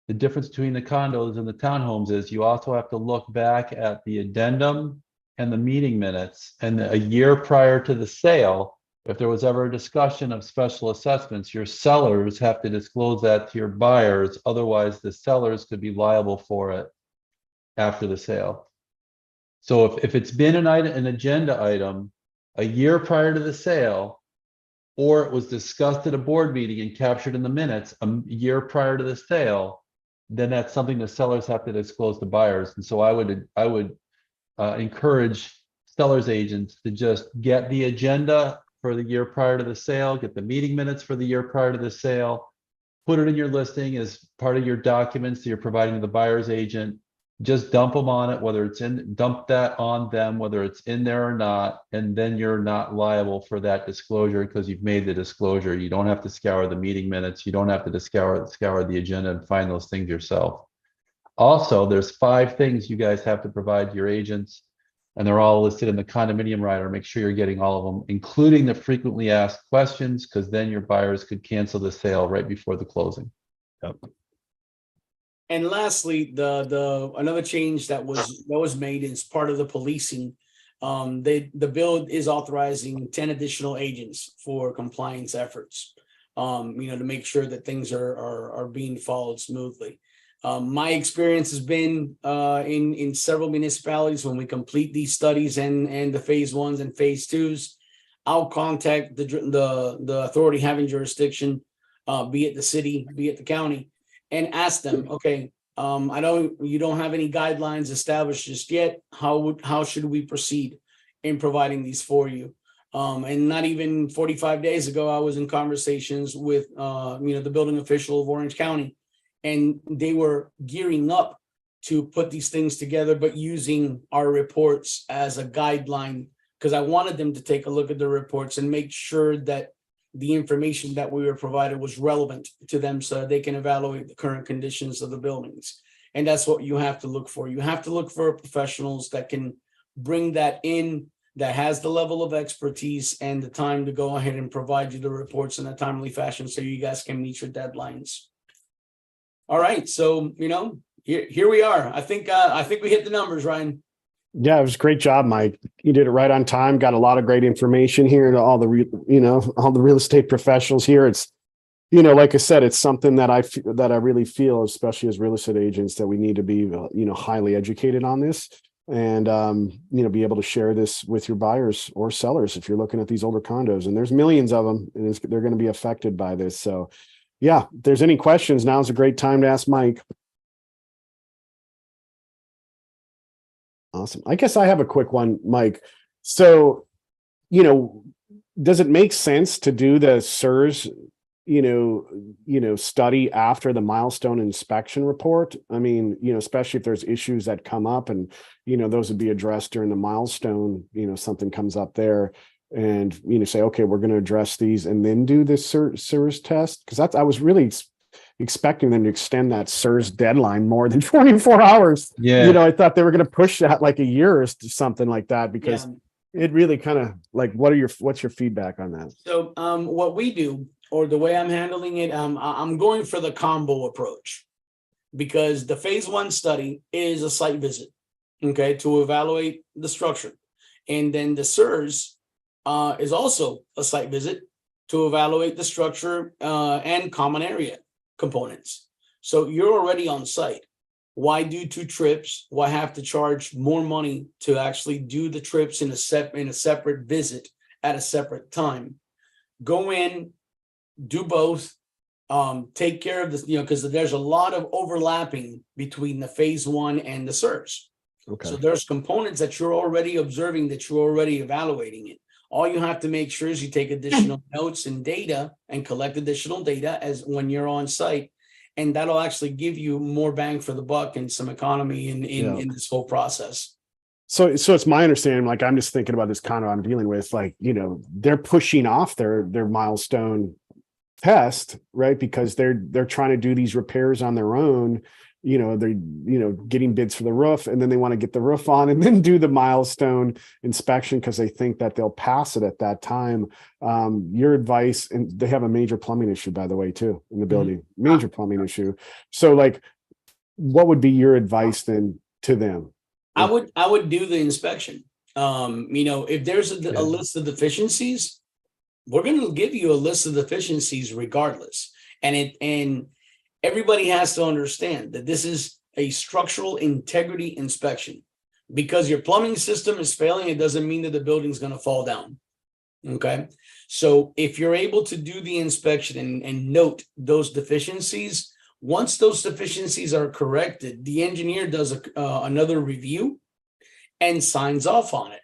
The difference between the condos and the townhomes is you also have to look back at the addendum and the meeting minutes. And a year prior to the sale, if there was ever a discussion of special assessments, your sellers have to disclose that to your buyers. Otherwise, the sellers could be liable for it after the sale. So if it's been an agenda item a year prior to the sale, or it was discussed at a board meeting and captured in the minutes a year prior to the sale, then that's something the sellers have to disclose to buyers. And so I would encourage sellers agents to just get the agenda for the year prior to the sale, get the meeting minutes for the year prior to the sale, put it in your listing as part of your documents that you're providing to the buyer's agent, just dump them on it, dump that on them, whether it's in there or not, and then you're not liable for that disclosure because you've made the disclosure. You don't have to scour the meeting minutes. You don't have to scour the agenda and find those things yourself. Also, there's 5 things you guys have to provide your agents, and they're all listed in the condominium rider. Make sure you're getting all of them, including the frequently asked questions, because then your buyers could cancel the sale right before the closing. Yep. And lastly, the another change that was made as part of the policing, the bill is authorizing 10 additional agents for compliance efforts, to make sure that things are being followed smoothly. My experience has been in several municipalities when we complete these studies and the phase 1s and phase 2s, I'll contact the authority having jurisdiction, be it the city, be it the county, and ask them, okay, you don't have any guidelines established just yet. How should we proceed in providing these for you? And not even 45 days ago, I was in conversations with, the building official of Orange County, and they were gearing up to put these things together, but using our reports as a guideline, because I wanted them to take a look at the reports and make sure that the information that we were provided was relevant to them so they can evaluate the current conditions of the buildings. And that's what you have to look for. You have to look for professionals that can bring that in, that has the level of expertise and the time to go ahead and provide you the reports in a timely fashion so you guys can meet your deadlines. All right. So, here we are. I think we hit the numbers, Ryan. Yeah, it was a great job, Mike. You did it right on time. Got a lot of great information here to all the real estate professionals here. It's, like I said, it's something that I really feel, especially as real estate agents, that we need to be, highly educated on this and, be able to share this with your buyers or sellers if you're looking at these older condos. And there's millions of them, and they're going to be affected by this. So, yeah, if there's any questions, now's a great time to ask Mike. Awesome. I guess I have a quick one, Mike. So, does it make sense to do the SIRS, study after the milestone inspection report? I mean, especially if there's issues that come up and, those would be addressed during the milestone, something comes up there and, say, okay, we're going to address these and then do the SIRS test. Because I was really expecting them to extend that SIRS deadline more than 24 hours. Yeah. I thought they were going to push that like a year or something like that, because it really kind of like, what's your feedback on that? So what we do, or the way I'm handling it, I'm going for the combo approach, because the phase 1 study is a site visit, okay, to evaluate the structure. And then the SIRS is also a site visit to evaluate the structure and common area components. So you're already on site. Why do 2 trips? Why have to charge more money to actually do the trips in a separate visit at a separate time? Go in, do both, take care of this, because there's a lot of overlapping between the phase 1 and the SIRS. Okay. So there's components that you're already observing, that you're already evaluating it. All you have to make sure is you take additional notes and data and collect additional data as when you're on site. And that'll actually give you more bang for the buck and some economy in this whole process. So it's my understanding, like, I'm just thinking about this condo I'm dealing with, like, they're pushing off their milestone test, right? Because they're trying to do these repairs on their own. They're, getting bids for the roof, and then they want to get the roof on and then do the milestone inspection because they think that they'll pass it at that time. Your advice, and they have a major plumbing issue, by the way, too, in the building, major plumbing issue. So, like, what would be your advice then to them? I would do the inspection. If there's a list of deficiencies, we're going to give you a list of deficiencies regardless. And everybody has to understand that this is a structural integrity inspection. Because your plumbing system is failing, it doesn't mean that the building's going to fall down. Okay. So if you're able to do the inspection and note those deficiencies, once those deficiencies are corrected, the engineer does another review and signs off on it.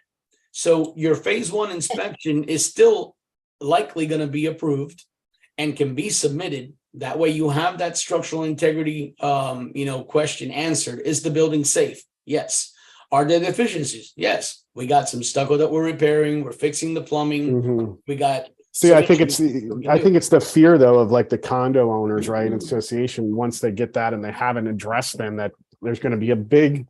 So your phase 1 inspection is still likely going to be approved and can be submitted That way you have that structural integrity, question answered. Is the building safe? Yes. Are there deficiencies? Yes. We got some stucco that we're repairing. We're fixing the plumbing. Mhm. We got. See, I think it's it's the fear though of like the condo owners, right? Association, once they get that and they haven't addressed them, that there's going to be a big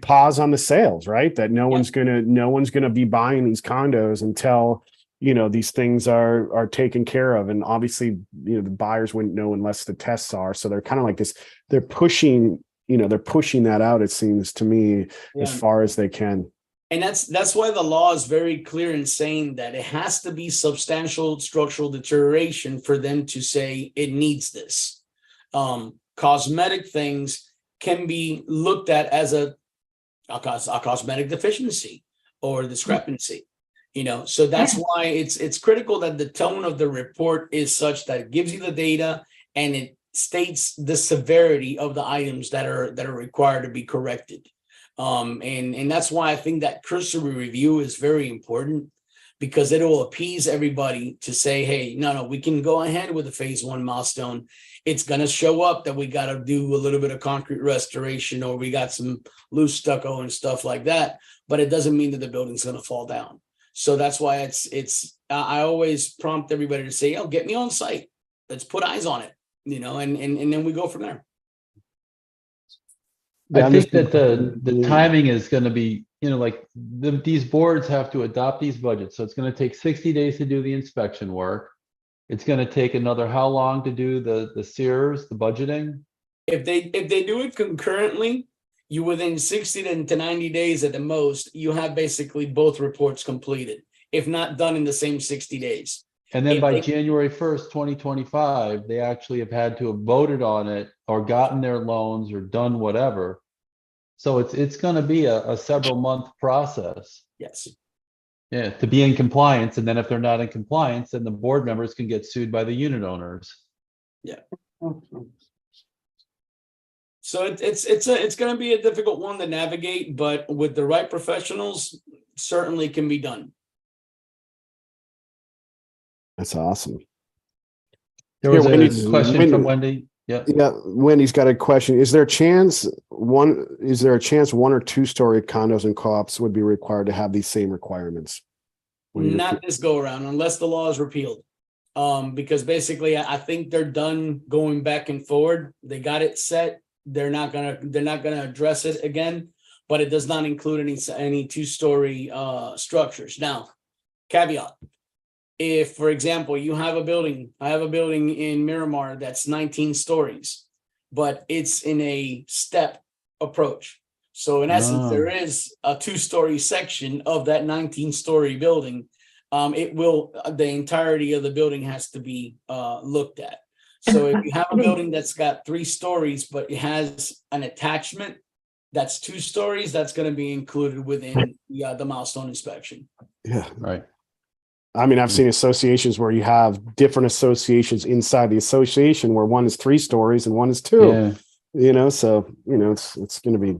pause on the sales, right? That no one's gonna be buying these condos until these things are taken care of. And obviously, the buyers wouldn't know unless the tests are. So they're kind of like this, they're pushing that out, it seems to me, as far as they can. And that's why the law is very clear in saying that it has to be substantial structural deterioration for them to say it needs this. Cosmetic things can be looked at as a cosmetic deficiency or discrepancy. So that's why it's critical that the tone of the report is such that it gives you the data and it states the severity of the items that are required to be corrected. And that's why I think that cursory review is very important, because it will appease everybody to say, hey, no, we can go ahead with the phase 1 milestone. It's going to show up that we got to do a little bit of concrete restoration, or we got some loose stucco and stuff like that. But it doesn't mean that the building's going to fall down. So that's why I always prompt everybody to say, get me on site. Let's put eyes on it, and then we go from there. I think that the timing is going to be, these boards have to adopt these budgets. So it's going to take 60 days to do the inspection work. It's going to take another how long to do the SEERs, the budgeting? If they do it concurrently, you within 60 to 90 days at the most, you have basically both reports completed, if not done in the same 60 days. And then by January 1st, 2025, they actually have had to have voted on it or gotten their loans or done whatever. So it's going to be a several month process. Yes. Yeah, to be in compliance. And then if they're not in compliance, then the board members can get sued by the unit owners. Yeah. So it's going to be a difficult one to navigate, but with the right professionals, certainly can be done. That's awesome. There was a question from Wendy. Yeah. Wendy's got a question. Is there a chance one or two story condos and co-ops would be required to have these same requirements? Not this go around, unless the law is repealed. Because basically I think they're done going back and forward. They got it set. They're not gonna address it again, but it does not include any 2-story structures. Now, caveat. If, for example, I have a building in Miramar that's 19 stories, but it's in a step approach. So in essence, there is a 2-story section of that 19-story building. The entirety of the building has to be looked at. So if you have a building that's got 3 stories, but it has an attachment that's 2 stories, that's going to be included within the milestone inspection. Yeah. Right. I mean, I've seen associations where you have different associations inside the association where one is 3 stories and one is 2. Yeah. So it's going to be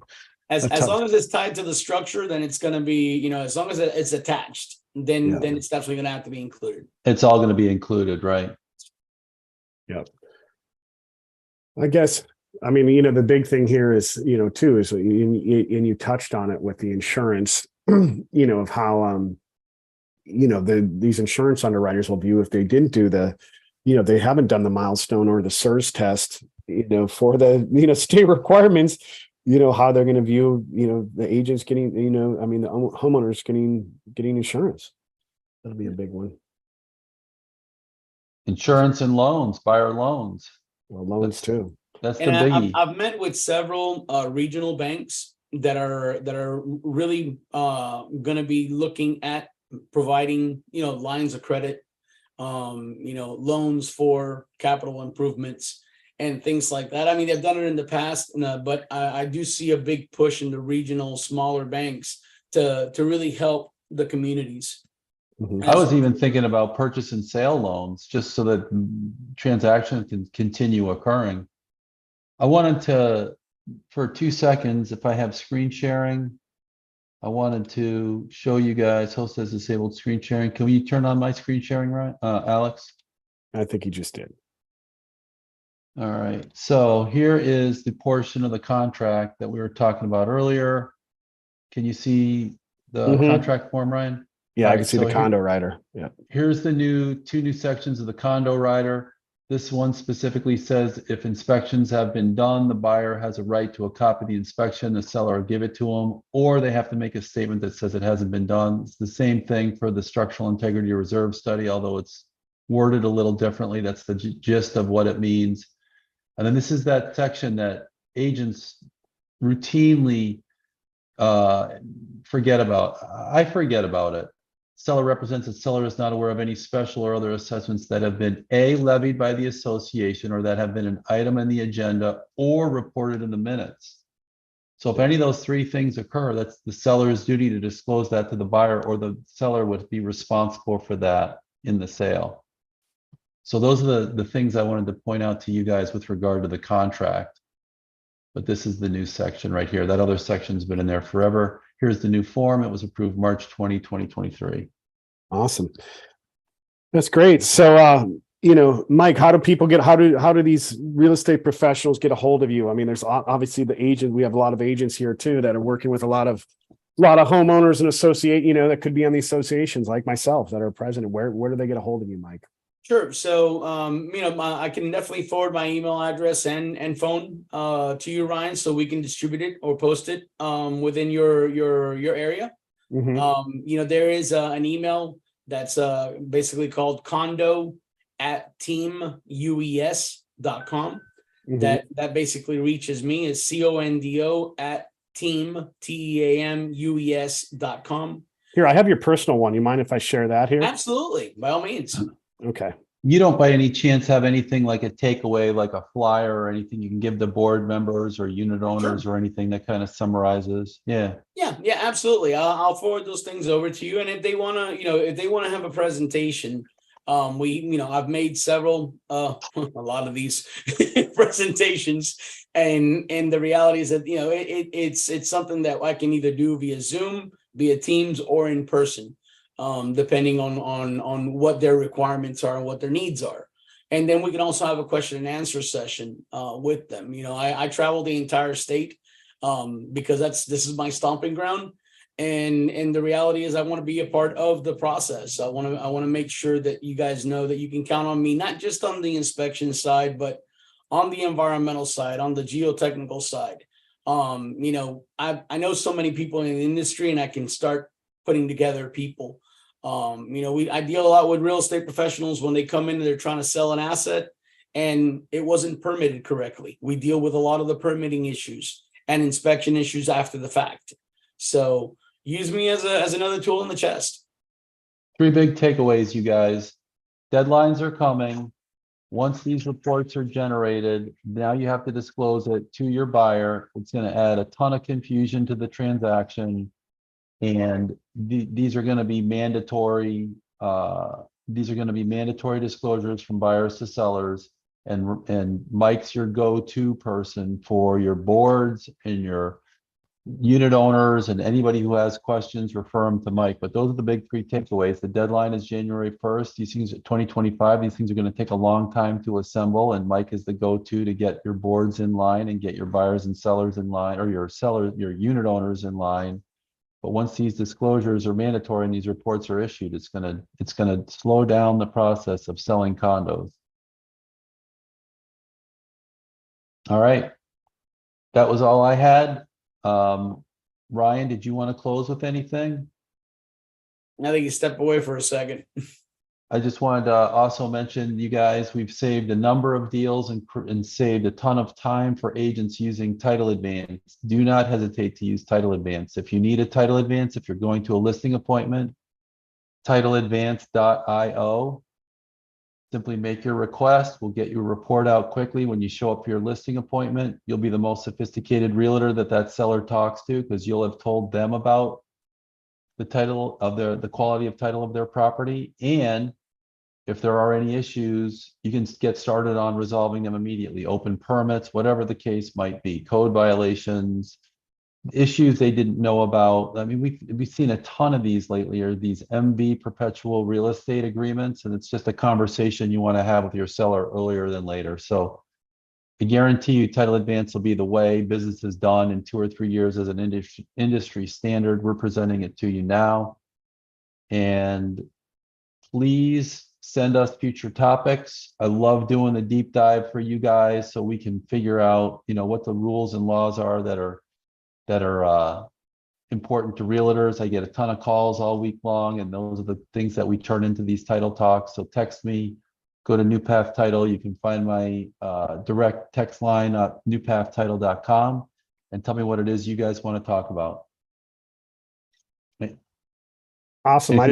as long as it's tied to the structure, then it's going to be, as long as it's attached, then it's definitely going to have to be included. It's all going to be included, right? Yeah. I guess, I mean, the big thing here is, too, is, and you touched on it with the insurance, of how, these insurance underwriters will view if they didn't do they haven't done the milestone or the SERS test, for the, state requirements, how they're going to view, the agents getting, the homeowners getting insurance. That'll be a big one. Insurance and loans, buyer loans. Well, loans too. That's the And biggie. I've met with several regional banks that are really going to be looking at providing lines of credit, loans for capital improvements and things like that. I mean, they've done it in the past, but I do see a big push in the regional smaller banks to really help the communities. Mm-hmm. I was even thinking about purchase and sale loans, just so that transactions can continue occurring. I wanted to, for 2 seconds, if I have screen sharing, I wanted to show you guys. Host has disabled screen sharing. Can we turn on my screen sharing, right, Alex? I think he just did. All right, so here is the portion of the contract that we were talking about earlier. Can you see the Mhm. contract form, Ryan? Yeah, I can Alright, see so the condo rider. Yeah. here's the two new sections of the condo rider. This one specifically says if inspections have been done, the buyer has a right to a copy of the inspection, the seller will give it to them, or they have to make a statement that says it hasn't been done. It's the same thing for the structural integrity reserve study, although it's worded a little differently. That's the gist of what it means. And then this is that section that agents routinely forget about. I forget about it. Seller represents that seller is not aware of any special or other assessments that have been levied by the association or that have been an item in the agenda or reported in the minutes. So if any of those three things occur, that's the seller's duty to disclose that to the buyer, or the seller would be responsible for that in the sale. So those are the things I wanted to point out to you guys with regard to the contract. But this is the new section right here. That other section's been in there forever. Here's the new form. It was approved March 20, 2023. Awesome. That's great. So, Mike, how do people get, how do these real estate professionals get a hold of you? I mean, there's obviously the agent. We have a lot of agents here too that are working with a lot of homeowners and associate, that could be on the associations like myself that are president. Where do they get a hold of you, Mike? Sure. So, I can definitely forward my email address and phone to you, Ryan, so we can distribute it or post it within your area. Mhm. There is an email that's basically called condo@teamues.com. Mhm. That basically reaches me. It's condo@teamues.com. Here, I have your personal one. You mind if I share that here? Absolutely, by all means. Okay. You don't by any chance have anything like a takeaway, like a flyer or anything you can give the board members or unit owners or anything that kind of summarizes? Yeah. Yeah, absolutely. I'll forward those things over to you. And if they want to, have a presentation, I've made several, a lot of these presentations, and the reality is that, it's something that I can either do via Zoom, via Teams, or in person, depending on what their requirements are and what their needs are. And then we can also have a question and answer session with them. I travel the entire state because this is my stomping ground. And the reality is I want to be a part of the process. I want to make sure that you guys know that you can count on me, not just on the inspection side, but on the environmental side, on the geotechnical side. I know so many people in the industry, and I can start putting together people. I deal a lot with real estate professionals when they come in and they're trying to sell an asset and it wasn't permitted correctly. We deal with a lot of the permitting issues and inspection issues after the fact. So use me as another tool in the chest. Three big takeaways, you guys. Deadlines are coming. Once these reports are generated, now you have to disclose it to your buyer. It's going to add a ton of confusion to the transaction. And these are going to be mandatory. These are going to be mandatory disclosures from buyers to sellers. And Mike's your go-to person for your boards and your unit owners, and anybody who has questions, refer them to Mike. But those are the big three takeaways. The deadline is January 1st. These things are 2025. These things are going to take a long time to assemble, and Mike is the go-to to get your boards in line and get your buyers and sellers in line, or your unit owners in line. But once these disclosures are mandatory and these reports are issued, it's gonna slow down the process of selling condos. All right, that was all I had. Ryan, did you want to close with anything? I think you step away for a second. I just wanted to also mention, you guys, we've saved a number of deals and saved a ton of time for agents using Title Advance. Do not hesitate to use Title Advance. If you need a Title Advance, if you're going to a listing appointment, titleadvance.io. Simply make your request. We'll get you a report out quickly when you show up for your listing appointment. You'll be the most sophisticated realtor that seller talks to, because you'll have told them about the title of the quality of title of their property. And if there are any issues, you can get started on resolving them immediately. Open permits, whatever the case might be, code violations, issues they didn't know about. I mean, we've seen a ton of these lately, or these MB perpetual real estate agreements, and it's just a conversation you want to have with your seller earlier than later. So I guarantee you title advance will be the way business is done in 2 or 3 years as an industry standard. We're presenting it to you now. And please send us future topics. I love doing the deep dive for you guys so we can figure out, what the rules and laws are that are important to realtors. I get a ton of calls all week long, and those are the things that we turn into these title talks. So text me, go to New Path Title. You can find my direct text line at newpathtitle.com and tell me what it is you guys want to talk about. Awesome. I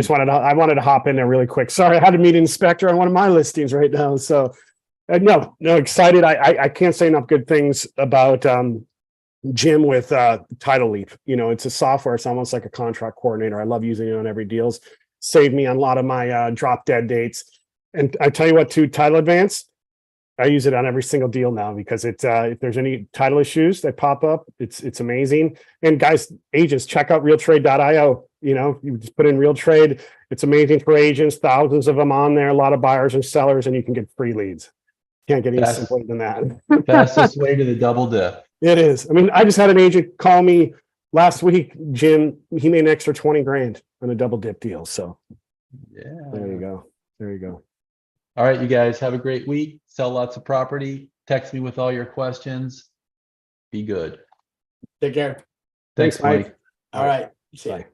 wanted to hop in there really quick. Sorry, I had to meet an inspector on one of my listings right now. So no, excited. I can't say enough good things about Jim with Title Leap. It's a software. It's almost like a contract coordinator. I love using it on every deals. Saved me on a lot of my drop dead dates. And I tell you what, too, Title Advance, I use it on every single deal now because if there's any title issues that pop up, it's amazing. And guys, agents, check out RealTrade.io. You just put in RealTrade. It's amazing for agents, thousands of them on there, a lot of buyers and sellers, and you can get free leads. Can't get any simpler than that. Fastest way to the double dip. It is. I mean, I just had an agent call me last week, Jim. He made an extra 20 grand on a double dip deal. So Yeah. there you go. There you go. All right, you guys have a great week. Sell lots of property. Text me with all your questions. Be good. Take care. Thanks, Mike. All right. See ya. Bye.